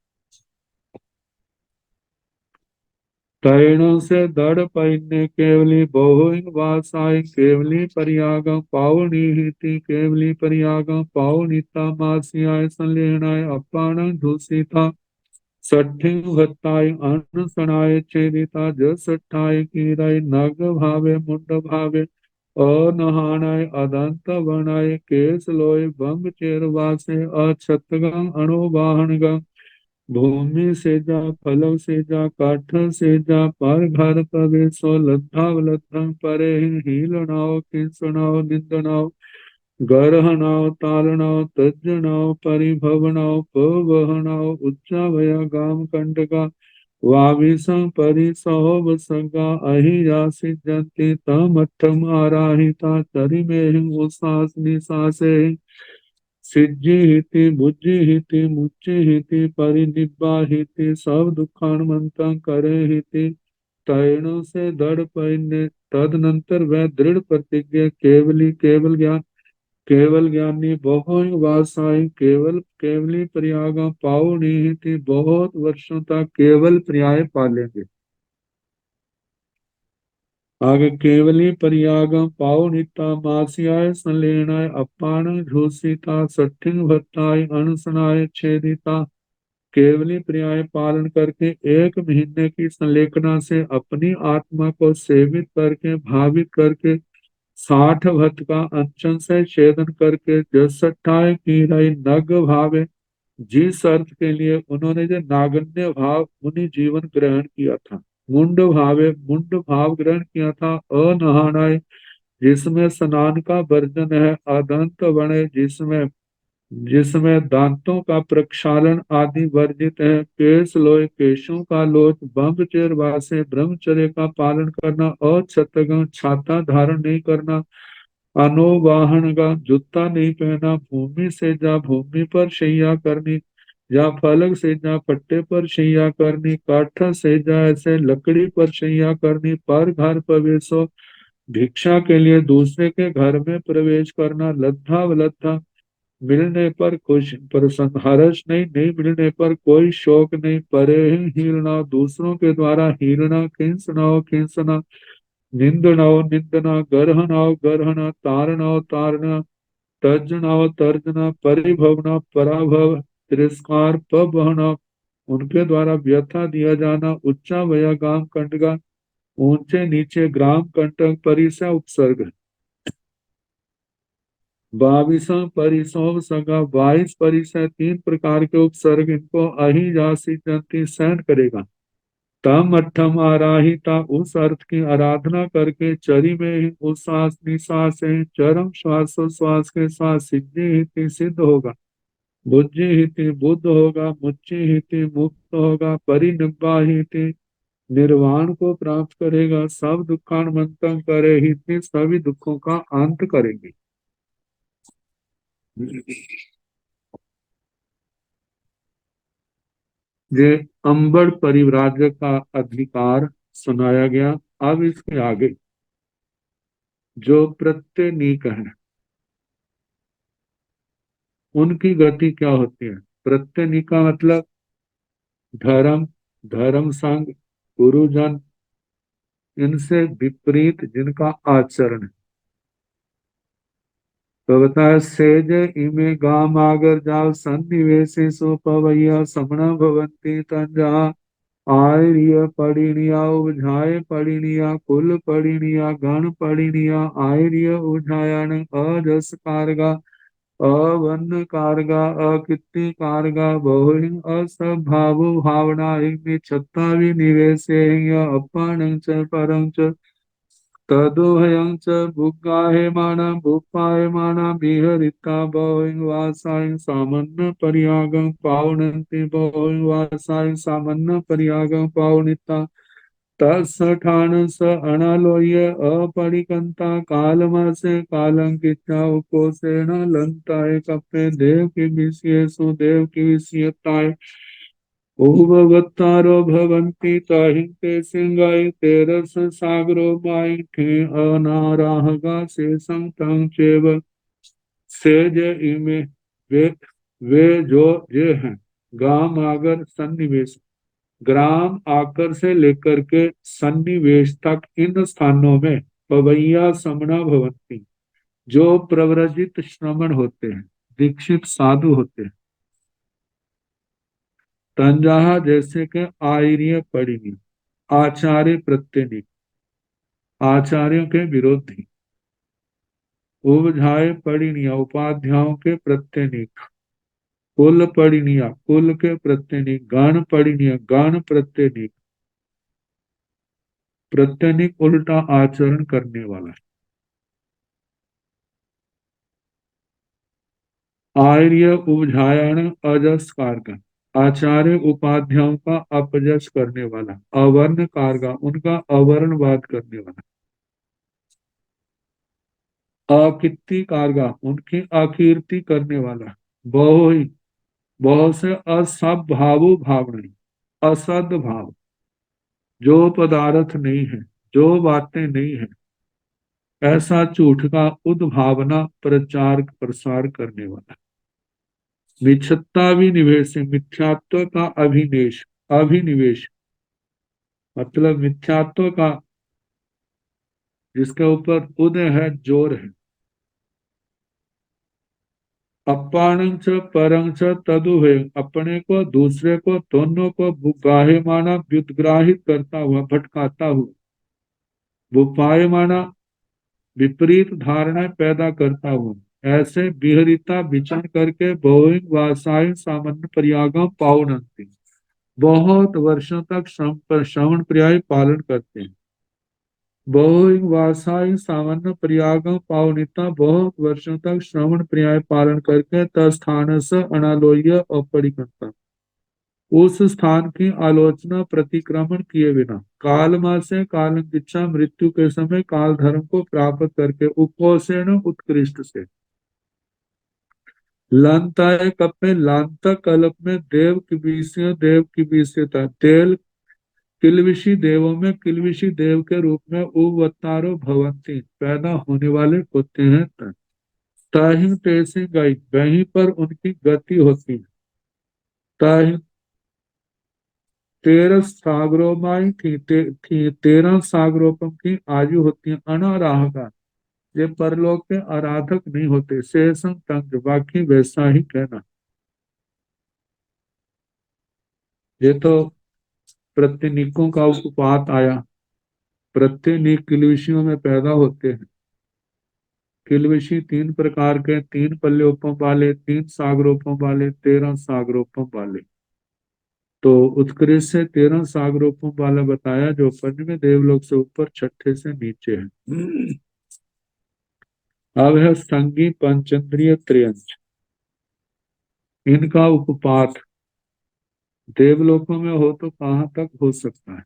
S3: तैणों से दृढ़ पैन्य केवली बहु वासाय केवली परियागम पावनी हिति केवली परियागम पावनीता मासियाय संलेहनाय अपान धूसिता सठिंग भत्ताय अनसनाय छेदिता जसठाय कीराय नग भावे मुंड भावे अनहानाय अदंत वर्णाय केस लोय भंग चेरवासे अक्षतगं अणुवाहनगं भूमि से जा फलव से जा काठ से जा पर घर प्रवेशो लद्धा लद्धं परे हीलनाओ किंसनाओ निंदनाओ गरहनाओ तालनाओ तज्जनाओ परिभवनाओ पवहनाओ उच्चावया गाम कंडका वाविसं परिसहोव सगा अहियासि जंति तमठम आराहिता तरिमेहि उसास निसासे सिज्जि हिति बुज्जि हिति मुच्चि हिति परिनिब्बा हिति सब दुखानुमंतं करे हिति तैणों से दृढ़ पैन्य तदनंतर वह दृढ़ प्रतिज्ञा केवल ज्ञानी बहु वासाई केवल केवली प्रयागा पावनी हिति बहुत वर्षों तक केवल पर्याय पालेंगे। आगे केवली परियागम पावनिता मासियाय संलेनाय अपान झूसिता सठिंग भत्ताय अनसनाय छेदिता केवली पर्याय पालन करके 1 महीने की संलेखना से अपनी आत्मा को सेवित करके भावित करके 60 भट्ट का अंचन से छेदन करके जसठाय कीराय नग भावे जिस अर्थ के लिए उन्होंने जो नागन्य भाव मुनि जीवन ग्रहण किया था मुंड भाव ग्रहण किया था अनहानाय जिसमें स्नान का वर्जन है अदंत वने जिसमें जिसमें दांतों का प्रक्षालन आदि वर्जित है केश लोय केशों का लोच ब्रह्मचर्य वासे ब्रह्मचर्य का पालन करना अक्षतगं छाता धारण नहीं करना अनोवाहन का जूता नहीं पहना भूमि से जा भूमि पर शैया करनी या फलक से जा पट्टे पर शैया करनी काठ से जा ऐसे लकड़ी पर शैया करनी पर घर प्रवेशो भिक्षा के लिए दूसरे के घर में प्रवेश करना लद्धा वलद्धा मिलने पर खुश प्रसन्न हर्ष नहीं मिलने पर कोई शोक नहीं परे ही हीरना दूसरों के द्वारा हीरना खिंसना निंदनाओ निंदना गरहना तारना तर्जना परिभवना पराभव तिरस्कार पबहना उनके द्वारा व्यथा दिया जाना उच्चा वया गाम कंडगा ऊंचे नीचे ग्राम कंटक परिसा उपसर्ग 22 परिसोव सगा 22 परिसर 3 प्रकार के उपसर्ग इनको अहि जासी जंती सहन करेगा तम अठम आराहिता उस अर्थ की आराधना करके चरी में ही उच्छ्वास निश्वास है चरम श्वासोश्वास के साथ सिद्धि हिति सिद्ध होगा बुद्धि हिति बुद्ध होगा मुच्चि हिति मुक्त होगा परिनिब्बा हिति निर्वाण को प्राप्त करेगा सब दुखानुमंतम करे हिति सभी दुखों का अंत करेंगे। ये अंबर परिव्राजक का अधिकार सुनाया गया। अब इसके आगे जो प्रत्यनीक है उनकी गति क्या होती है। प्रत्यनीक का मतलब धर्म धर्म संग गुरुजन इनसे विपरीत जिनका आचरण है। तो बताया सेज इमे गाम आगर जाओ सन्निवेशे सो पवैया समण भवंती तंजा आर्य पड़िणिया उझाए पड़िणिया कुल पड़िणिया गण पड़िणिया आर्य उझायन अजस कारगा अवर्ण कारगा अकृति कारगा बहुहिं असभावो भावनाहिं निच्छत्ता विनिवेशेहि अपानं च परं च तदोहयं च भुगायमानं भूपायमानं विहरिता बहुहिं वासायं सामन्न पर्यागं पावनन्ति बहुहिं वासायं सामन्न पर्यागं पावनिता तत्सठान स अनालोय अपरिकंता कालमासे कालंकिता उपोषेण लंताय कपे देव की विषय सुदेव की विषयताय उभवतारो भवन्ति ताहि ते सिंगाई तेरस सागरो माई ठे अनाराहगा से संतं चेव सेज इमे वे वे जो ये हैं गाम आगर सन्निवेश ग्राम आकर से लेकर के सन्निवेश तक इन स्थानों में पवैया समणा भवंती जो प्रव्रजित श्रमण होते हैं दीक्षित साधु होते हैं तंजाहा जैसे के आर्य परिणी आचार्य प्रत्यनिक आचार्यों के विरोधी उपझाए परिणिया उपाध्यायों के प्रत्यनिक कुल परिणिया कुल के प्रत्यनिक गण परिणिया गण प्रत्यनिक प्रत्यनिक उल्टा आचरण करने वाला आर्य उपझायण अजस कारक आचार्य उपाध्यायों का अपजस करने वाला अवर्ण कारगा उनका अवर्णवाद करने वाला अकीर्ति कारगा उनकी अकीर्ति करने वाला बहु बहुत से असभावो भावना असद भाव जो पदार्थ नहीं है जो बातें नहीं है ऐसा झूठ का उद्भावना प्रचार प्रसार करने वाला मिथ्यता विनिवेश मिथ्यात्व का अभिनिवेश अभिनिवेश मतलब मिथ्यात्व का जिसके ऊपर उदय है जोर है अपानं च परं च तदुहे अपने को दूसरे को दोनों को गाहे माना व्युत्ग्राहित करता हुआ भटकाता हुआ बुपाय माना विपरीत धारणाएं पैदा करता हुआ ऐसे विहरिता विचरण करके बहुइंग वासायन सामान्य पर्यागम पावनंती बहुत वर्षों तक श्रवण पर्याय पालन करते हैं बहुइंग वासायन सामान्य पर्यागम पावनिता बहुत वर्षों तक श्रवण पर्याय पालन करके तस्थान से अनालोय अपरिकंता उस स्थान की आलोचना प्रतिक्रमण किए बिना कालमा से काल इच्छा मृत्यु के समय काल धर्म को प्राप्त करके उपोषण उत्कृष्ट से लांताय कप में लांता कल्प में देव की विषयता तेल किलविशी देवों में किलविशी देव के रूप में उवतारो भवंती पैदा होने वाले होते हैं ताहिं तैसी गई वहीं पर उनकी गति होती है ताहिं 13 सागरोमाई थी 13 सागरोपम की आयु होती है अनाराह का ये परलोक के आराधक नहीं होते शेषम तंग बाकी वैसा ही कहना ये तो प्रत्यनिकों का उपपात आया प्रत्यनिक किलविशियों में पैदा होते हैं किलविशी 3 प्रकार के 3 पल्योपम वाले 3 सागरोपम वाले 13 सागरोपम वाले तो उत्कृष्ट से 13 सागरोपम वाला बताया जो पंचवें देवलोक से ऊपर छठे से नीचे है अब है संगी पंचेंद्रिय त्रयंच इनका उपपात देवलोकों में हो तो कहाँ तक हो सकता है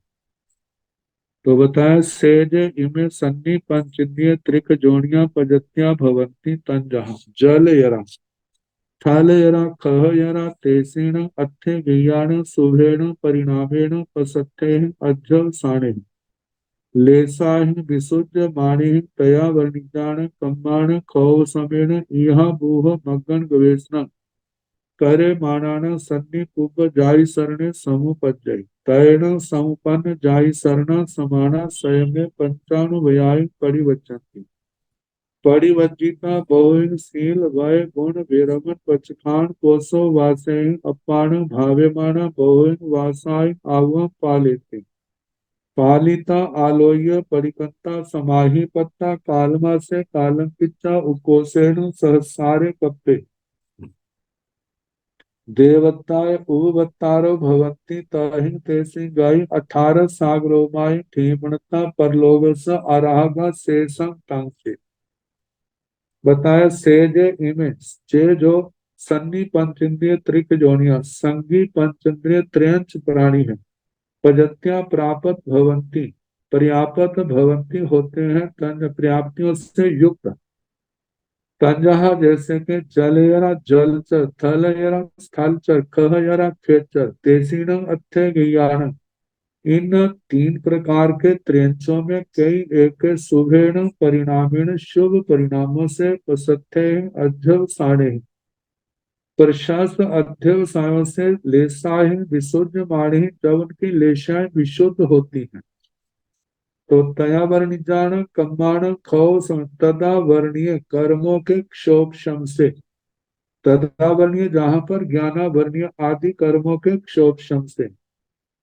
S3: तो बताया सेज इमे सन्नी पंचेंद्रिय त्रिक जोनिया पजत्या भवंती तंजहा जल यरा थल यरा कह यरा तेसेण अथे गियाण शुभेण परिणामेण पसत्थे अज्जल साणे लेसाहि विशुद्ध माणि तया वर्णिजान कम्माण खौ समेण इह बूह मग्गन गवेषणा करे मानान सन्नि कुब जाई सरणे समुपजय तैण समुपन्न जाई सरना समाना स्वयं पंचानुव्याय परिवचंती परिवज्जिता बहुन शील वय गुण विरमन पचखान कोसो वासे अपान भाव्यमाना बहुन वासाय आवम पालेते पालिता आलोय परिकंता समाही पत्ता कालमा से कालम किच्चा उकोसेन सहसारे कप्पे देवताय उवत्तारो भवन्ति तहिं तेसि गाय 18 सागरोमाई ठीमणता परलोगस अरागा शेषं टांसे बताया सेजे इमे जे जो सन्नी पंचेंद्रिय त्रिक जोनिया संगी पंचेंद्रिय त्रयंच प्राणी है प्रजत्या प्रापत भवंती पर्यापत भवंती होते हैं तंज पर्याप्तियों से युक्त तंजहा जैसे कि जलयरा जलचर थलयरा स्थलचर कहयरा खेचर तेसीणं अत्थे ज्ञान इन तीन प्रकार के त्रियंचों में कई एक शुभेण परिणामीण शुभ परिणामों से प्रसत्य अध्यवसाने प्रशास्त अध्यवसायों से लेसाहि विशुद्ध माणी जब उनकी लेशाएं विशुद्ध होती हैं तो तया वर्णिजान कम्बाण खौ तदा वर्णीय कर्मों के क्षोभ शम से तदा वर्णीय जहां पर ज्ञाना वर्णीय आदि कर्मों के क्षोभ शम से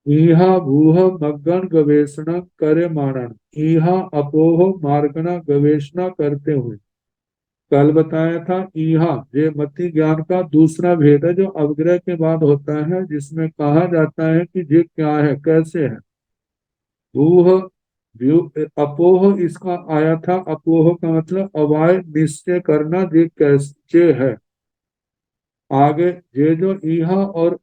S3: ईहा भूह मग्गन गवेषणा करे माणन ईहा अपोह मार्गना गवेषणा करते हुए कल बताया था ईहा ये मति ज्ञान का दूसरा भेद है जो अवग्रह के बाद होता है जिसमें कहा जाता है कि ये क्या है कैसे है भूह अपोह इसका आया था अपोह का मतलब अवाय निश्चय करना ये कैसे है आगे ये जो ईहा और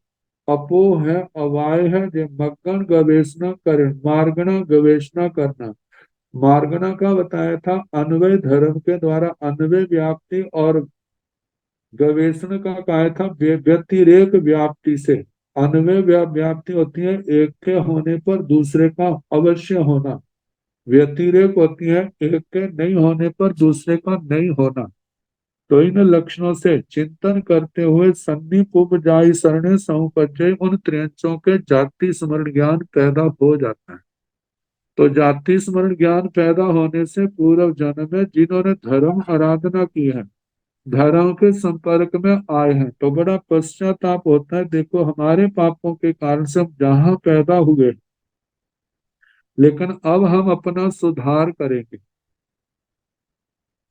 S3: अपोह है अवाय है ये मग्गन गवेषणा करें मार्गना गवेषणा करना मार्गना का बताया था अन्वय धर्म के द्वारा अन्वय व्याप्ति और गवेषणा का कहा था व्यतिरेक व्याप्ति से अन्वय व्याप्ति होती है एक के होने पर दूसरे का अवश्य होना व्यतिरेक होती है एक के नहीं होने पर दूसरे का नहीं होना तो इन लक्षणों से चिंतन करते हुए सन्निप उपजाई शरण समुपजय उन त्रियंचों के जाति स्मरण ज्ञान पैदा हो जाता है तो जाति स्मरण ज्ञान पैदा होने से पूर्व जन्म में जिन्होंने धर्म आराधना की है धर्म के संपर्क में आए हैं तो बड़ा पश्चाताप होता है देखो हमारे पापों के कारण से हम जहाँ पैदा हुए लेकिन अब हम अपना सुधार करेंगे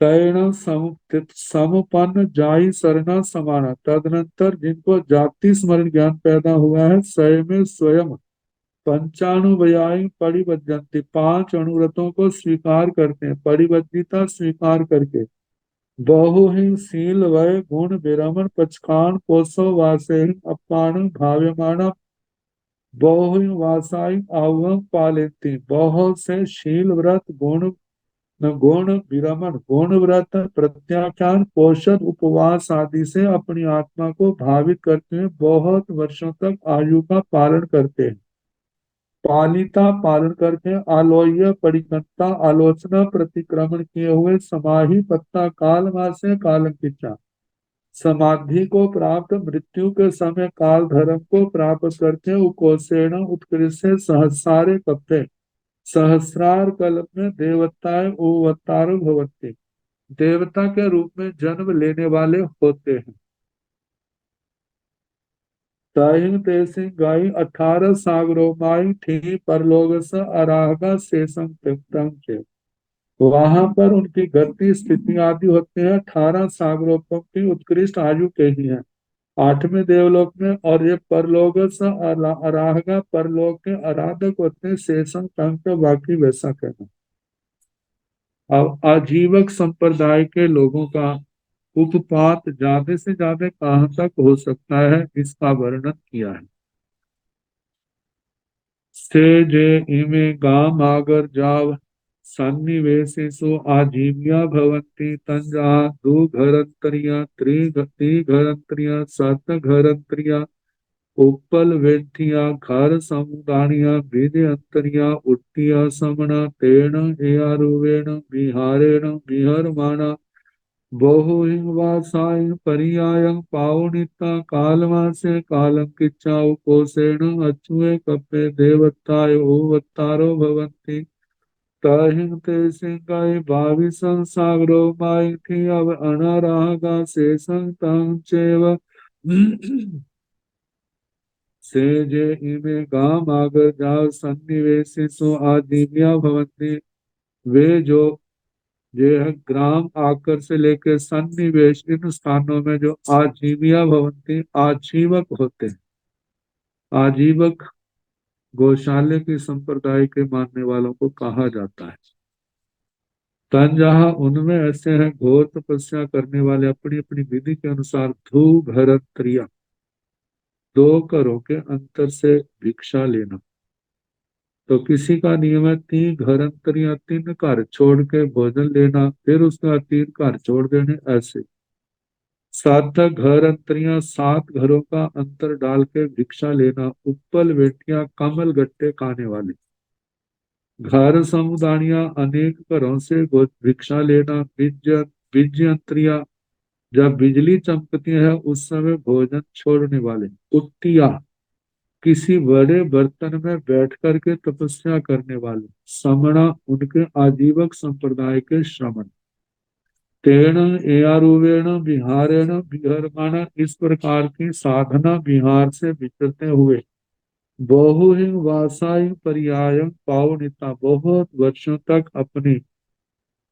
S3: तैण समुपन्न जाई सरना समाना तदनंतर जिनको जाति स्मरण ज्ञान पैदा हुआ है स्वयं स्वयं पंचाणुव्यायी परिवज्जन्ति 5 अनुव्रतों को स्वीकार करते हैं परिवज्जिता स्वीकार करके बहुहि शील वय गुण विरमण पचकान कोसो वासे अपान भाव्यमाण बहुहि वासाई आवम पालेती बहुत से शील व्रत गुण विरमण गुण व्रत प्रत्याख्यान पोषण उपवास आदि से अपनी आत्मा को भावित करते हैं बहुत वर्षों तक आयु का पालन करते हैं पालिता पालन करके आलोय परिकंता आलोचना प्रतिक्रमण किए हुए समाही पत्ता काल मासे कालम किच्चा समाधि को प्राप्त मृत्यु के समय काल धर्म को प्राप्त करते उकोसेण उत्कृष्ट सहस्रारे कप्पे सहस्रार कल्प में देवताएं उवतारो भवन्ति देवता के रूप में जन्म लेने वाले होते हैं ताहिं तेसिं गाई 18 सागरों माई थी परलोक स अरागा शेषम तम के वहां पर उनकी गति स्थिति आदि होते हैं 18 सागरों की उत्कृष्ट आयु के ही है 8वें देवलोक में और ये परलोक स अरागा परलोक के आराधक होते हैं शेषम तम के बाकी वैसा कहना अब आजीवक संप्रदाय के लोगों का उपपात ज्यादा से ज्यादा कहाँ तक हो सकता है इसका वर्णन किया है से जे इमे गाम आगर जाव सन्निवेशेषु आजीव्या भवन्ति तंजा दो घरंतरिया त्रिघरंतरिया सत घरंतरिया उपल वेठिया घर समुदानिया विधि अंतरिया उट्टिया समना तेण एयारुवेण विहारेण विहरमाणा बहुहिंवासाय पर्यायं पावनिता कालमासे कालं किच्चाउ कोसेण अच्युए कप्पे देवताय ओवत्तारो भवन्ति ताहिं ते सिंगाय भावि संसागरो माय थी अब अनारागा शेषं तां चैव सेजे इमे गाम आगर जाव सन्निवेशिसु आजीव्या भवन्ति। वे जो ये ग्राम आकर से लेकर सन्निवेश इन स्थानों में जो आजीविया भवन्ति आजीवक होते हैं। आजीवक गौशाले की संप्रदाय के मानने वालों को कहा जाता है। तन जहाँ उनमें ऐसे हैं घोर तपस्या करने वाले अपनी अपनी विधि के अनुसार धू घरत्रिया 2 करों के अंतर से भिक्षा लेना। तो किसी का नियम है 3 घरंतरिया 3 घर छोड़ के भोजन लेना, फिर उसके बाद 3 घर छोड़ देने, ऐसे 7 घरंतरिया 7 घरों का अंतर डाल के भिक्षा लेना। उपल बेटियां कमल गट्टे खाने वाले। घर समुदानिया अनेक घरों से भिक्षा लेना। विजयंत्रिया जब बिजली चमकती है उस समय भोजन छोड़ने वाले। उत्तिया किसी बड़े बर्तन में बैठ करके तपस्या करने वाले। समणा उनके आजीवक संप्रदाय के श्रमण। तेण एयारुवेण विहारेण विहरमाण इस प्रकार की साधना विहार से विचरते हुए बहुहिंग वासाई पर्याय पावनिता बहुत वर्षों तक अपने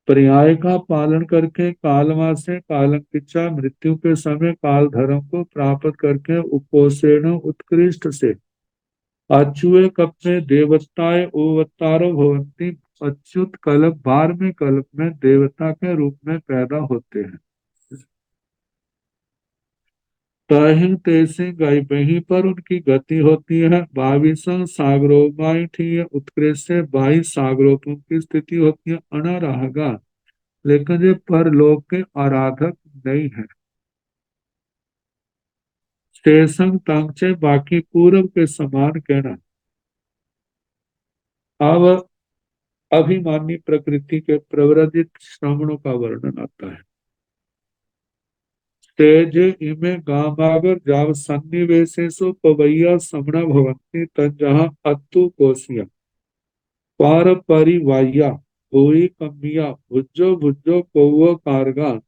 S3: पर्याय का पालन करके कालवा से कालंकिचा मृत्यु के समय काल धर्म को प्राप्त करके उपोषण उत्कृष्ट से अच्युए कप्पे देवताए ओवतारो भवंती। अच्युत कल्प 12वें कल्प में देवता के रूप में पैदा होते हैं। तहिं तेसिं गई वहीं पर उनकी गति होती है। 22 सागरोमाई थी उत्कृष्ट से 22 सागरों की स्थिति होती है। अनारागा लेकिन ये परलोक के आराधक नहीं है। शेषम तंचे बाकी पूर्व के समान कहना। अब अभिमानी प्रकृति के प्रव्रजित श्रवणों का वर्णन आता है। तेज इमे गामागर जाव सन्निवेशेषु पवैया समणा भवन्ति तंजहा अत्तु कोशिया पार परिवाह्या भूई कम्मिया भुज्जो भुज्जो कौव कारगा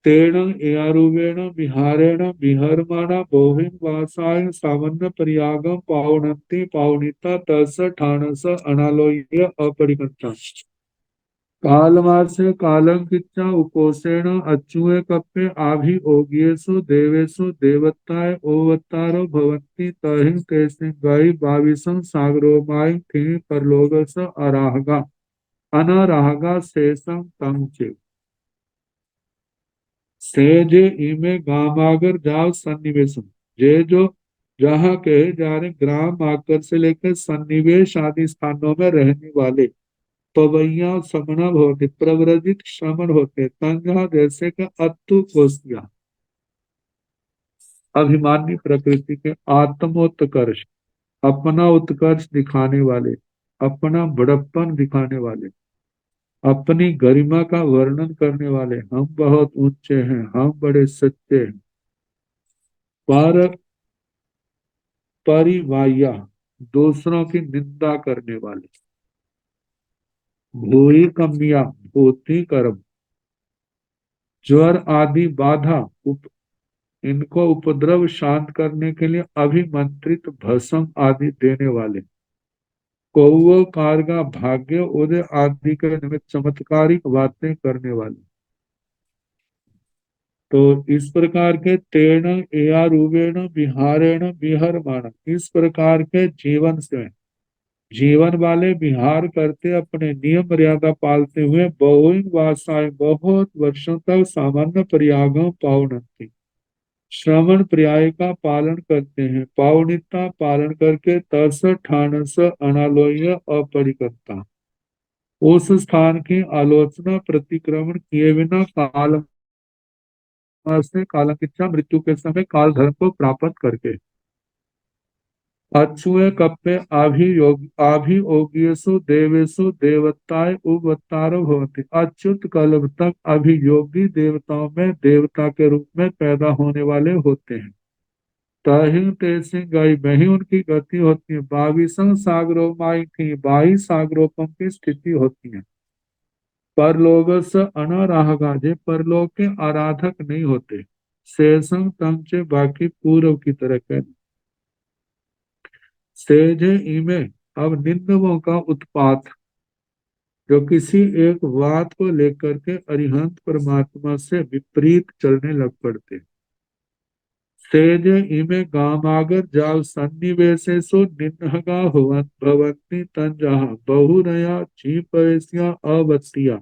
S3: तेण एयारुवेण विहारेण विहरमाणा बहुहिं वासाय सामान्य पर्यागम पावनन्ति पावनिता तस ठाणस अनालोय अपरिकंता। कालमासे कालंकिचा उपोषेण अच्युए कप्पे आभि ओगियेषु देवेषु देवताए ओवतारो भवन्ति तहिं तेसिं गई 22 सागरोमाई थी परलोकस अराहगा अनाराहगा शेषम तंचे। सेजे इमे गामागर जाव सन्निवेशम ये जो जहाँ कहे जा रहे ग्राम आकर से लेकर सन्निवेश आदि स्थानों में रहने वाले पवैया समणा होते प्रव्रजित श्रमण होते तंगा जैसे का अत्तु कोसिया अभिमानी प्रकृति के आत्मोत्कर्ष अपना उत्कर्ष दिखाने वाले, अपना बड़प्पन दिखाने वाले, अपनी गरिमा का वर्णन करने वाले। हम बहुत ऊंचे हैं, हम बड़े सच्चे हैं। पर परिवाया दूसरों की निंदा करने वाले। भूई कमिया भूति कर्म ज्वर आदि बाधा इनको उपद्रव शांत करने के लिए अभिमंत्रित भस्म आदि देने वाले। कौव कारगा भाग्य उदय आदि के निमित्त चमत्कारिक बातें करने वाले। तो इस प्रकार के तेण एयारूवेण विहारेण विहरमाण इस प्रकार के जीवन से जीवन वाले विहार करते अपने नियम मर्यादा पालते हुए बहुइंग वासाएं बहुत वर्षों तक सामान्य पर्यागों पावनती श्रवण पर्याय का पालन करते हैं। पावनिता पालन करके तस ठानस अनालोय अपरिकर्ता उस स्थान की आलोचना प्रतिक्रमण किए बिना काल से कालकिच्चा मृत्यु के समय काल धर्म को प्राप्त करके अच्युए कप्पे अभियोगियसु देवेशु देवताए उपवत्तारो भवति। अच्युत कल्प तक अभियोगी देवताओं में देवता के रूप में पैदा होने वाले होते हैं। तहिं तेसिं गई वही उनकी गति होती है। 22 सागरों माई थी 22 सागरों की स्थिति होती है। परलोकस अनाराहगा जे परलोक के आराधक नहीं होते। शेषम तंचे बाकी पूर्व की तरह कहना। सेजे इमे, अब निम्नों का उत्पात, जो किसी एक बात को लेकर के अरिहंत परमात्मा से विपरीत चलने लग पड़ते। सेज इमे गामागर जाल सन्निवेशेषु निन्हगा भवन्ति तंजः बहुरया क्षिपयस्या अवत्या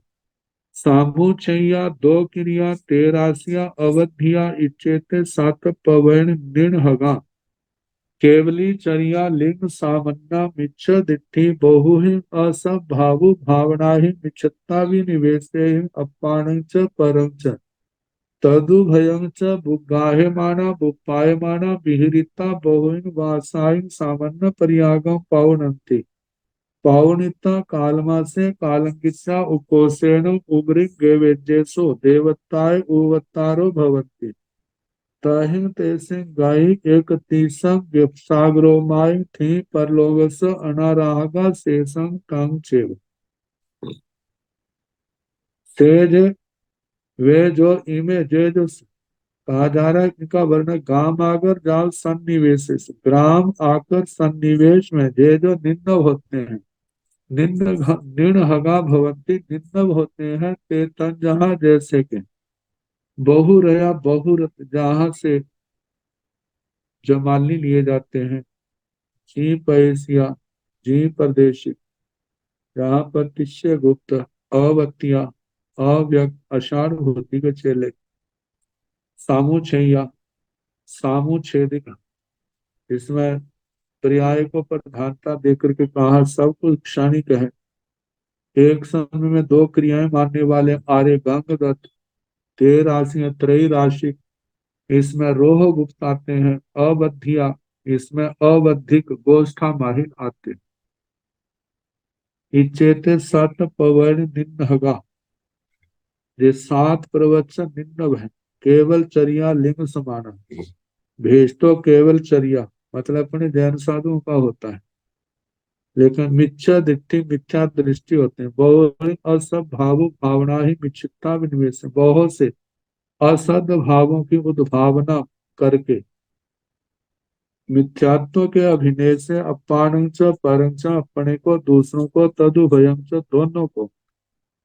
S3: सामुचय्या दो क्रिया तेरास्या अवधिया इच्चेते सात पवैन निर्हगा केवली चर्या लिंग सामन्ना मिच्छ दिट्ठी बहुहि असभ भावु भावना ही मिच्छत्ता विनिवेशे अपानं च परं च तदुभयं च बुगाह्यमाना बुपायमाना विहिरिता बहुन वासायं सामन्न पर्यागं पौनन्ति पौनिता कालमासे कालंकिता उकोसेन उग्रिं गेवेज्येषु देवताय उवतारो भवन्ति ताहिं तेसिं गाई एक तीसं सागरोमाय थी परलोकस अनारागा शेषं कांग चेव तेज वे जो इमे जे जो कहा जा रहा है, इनका वर्णन गाम आकर जाल सन्निवेश, ग्राम आकर सन्निवेश में जे जो निम्न होते हैं, निम्न निर्णहगा भवंती, निम्न होते हैं ते तन जहाँ जैसे के बहुरया बहुरत, जहाँ से जमालनी लिए जाते हैं, जी पैसिया जी परदेशी, जहाँ पर तिष्य गुप्त अवतिया अव्यक्त अषाढ़ होती के चेले सामुछैया सामुछेदिक, इसमें पर्याय को प्रधानता देकर के कहा सब कुछ क्षणिक है। एक समय में दो क्रियाएं मानने वाले आर्य गंग दत्त ते राशि त्रयी राशि, इसमें रोह गुप्त आते हैं, अवधिया इसमें अवधिक गोष्ठा माहिर आते, इचेते सत पवन निन्हगा, ये सात प्रवचन निन्नव है, केवल चर्या लिंग समाना, भेष तो केवल चर्या मतलब अपने जैन साधुओं का होता है, लेकिन मिथ्या दृष्टि मिथ्या दृष्टि होते हैं। बहुत असद भावुक भावना ही मिच्छिता विनिवेश, बहुत से असद भावों की उद्भावना करके मिथ्यात्व के अभिनय से अपानं च परं च, अपने को दूसरों को तदुभयं च दोनों को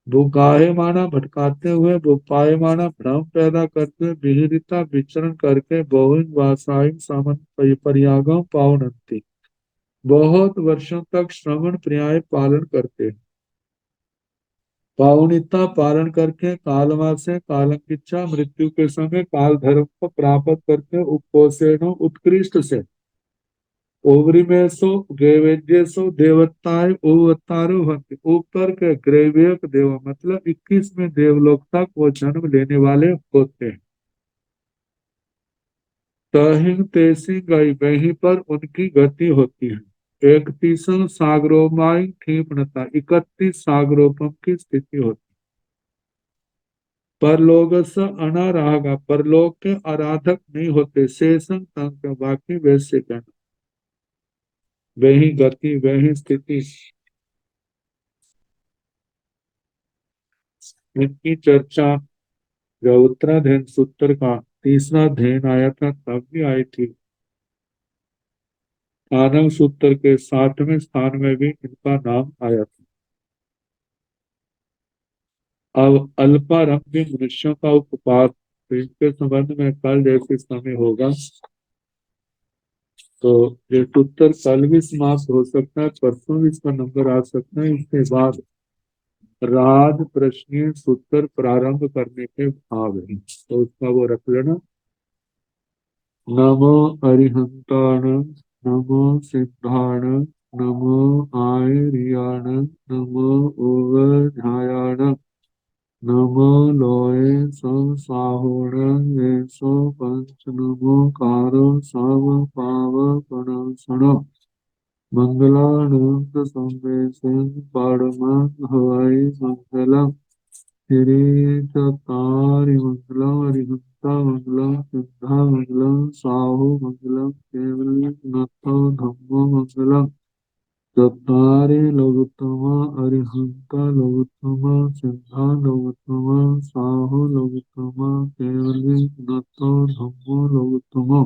S3: बुगाहे माना भटकाते हुए बुपाय माना भ्रम पैदा करते हुए विहिरिता विचरण करके बहुन वासाइन सामन पर्यागम पावनंती, बहुत वर्षों तक श्रवण पर्याय पालन करते, पावनिता पालन करके कालवा से कालंकिच्छा मृत्यु के समय काल धर्म को प्राप्त करके उपकोसेनो उत्कृष्ट से ओवरिमेशो ग्रेवेद्यसो देवताए ओवतारो भक्ति, ऊपर के ग्रेवियक देव मतलब 21वें देवलोक तक वो जन्म लेने वाले होते हैं। तहिं तेसी गई, वहीं पर उनकी गति होती है। 31 सागरोमाई ठीपणता, 31 सागरोपम की स्थिति होती है। परलोक से अनारागा, परलोक के आराधक नहीं होते, शेषम तंत्र बाकी वैसे कहना, वही गति वही स्थिति। इनकी चर्चा जो उत्तराधीन सूत्र का तीसरा अध्ययन आया था तब भी आई थी, आनंद सूत्र के 60वें स्थान में भी इनका नाम आया था। अब अल्पारंभी मनुष्यों का उपपात, तो इनके संबंध में कल जैसे समय होगा तो ये सूत्र कल भी समाप्त हो सकता है, परसों भी इसका नंबर आ सकता है। इसके बाद राज प्रश्न सूत्र प्रारंभ करने के भाव है, तो उसका वो रख लेना। नमो अरिहंताण, नमो सिद्धाण, नमो आयर्याण, नमो ओवधायाण, नमो लोये संसाहुण येषो पंच, नमो कारो सव पावपणासण, मंगलानंद संवेशन परमं हवै मंगलम्, श्री चतारि मंगलम्, अरिहंता मंगलम्, सिद्धा मंगलम्, साहु मंगलम्, केवली नतो धम्मो मंगलम्, चत्वारि लघुत्तमा, अरिहंता लघुत्तमा, सिद्धा लघुत्तमा, साहु लघुत्तमा, केवली नतो धम्मो लघुत्तमा।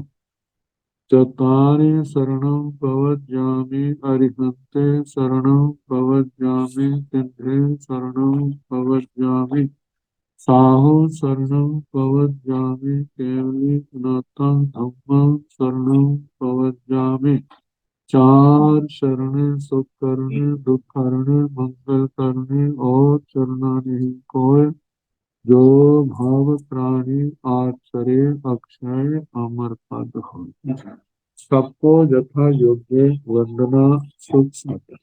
S3: चत्वारि शरणं प्रवज्यामि अरिहन्ते शरणं प्रवज्यामि सिन्धे शरणं प्रवज्यामि साहु शरणं प्रवज्यामि केवली सनातन धम्मं शरणं प्रवज्यामि चार शरण सुख करने दुख करने मंगल करने और चरना नहीं कोय जो भाव प्राणी आचरे अक्षय अमर पद हो। सबको यथा योग्य वंदना सुख साधन।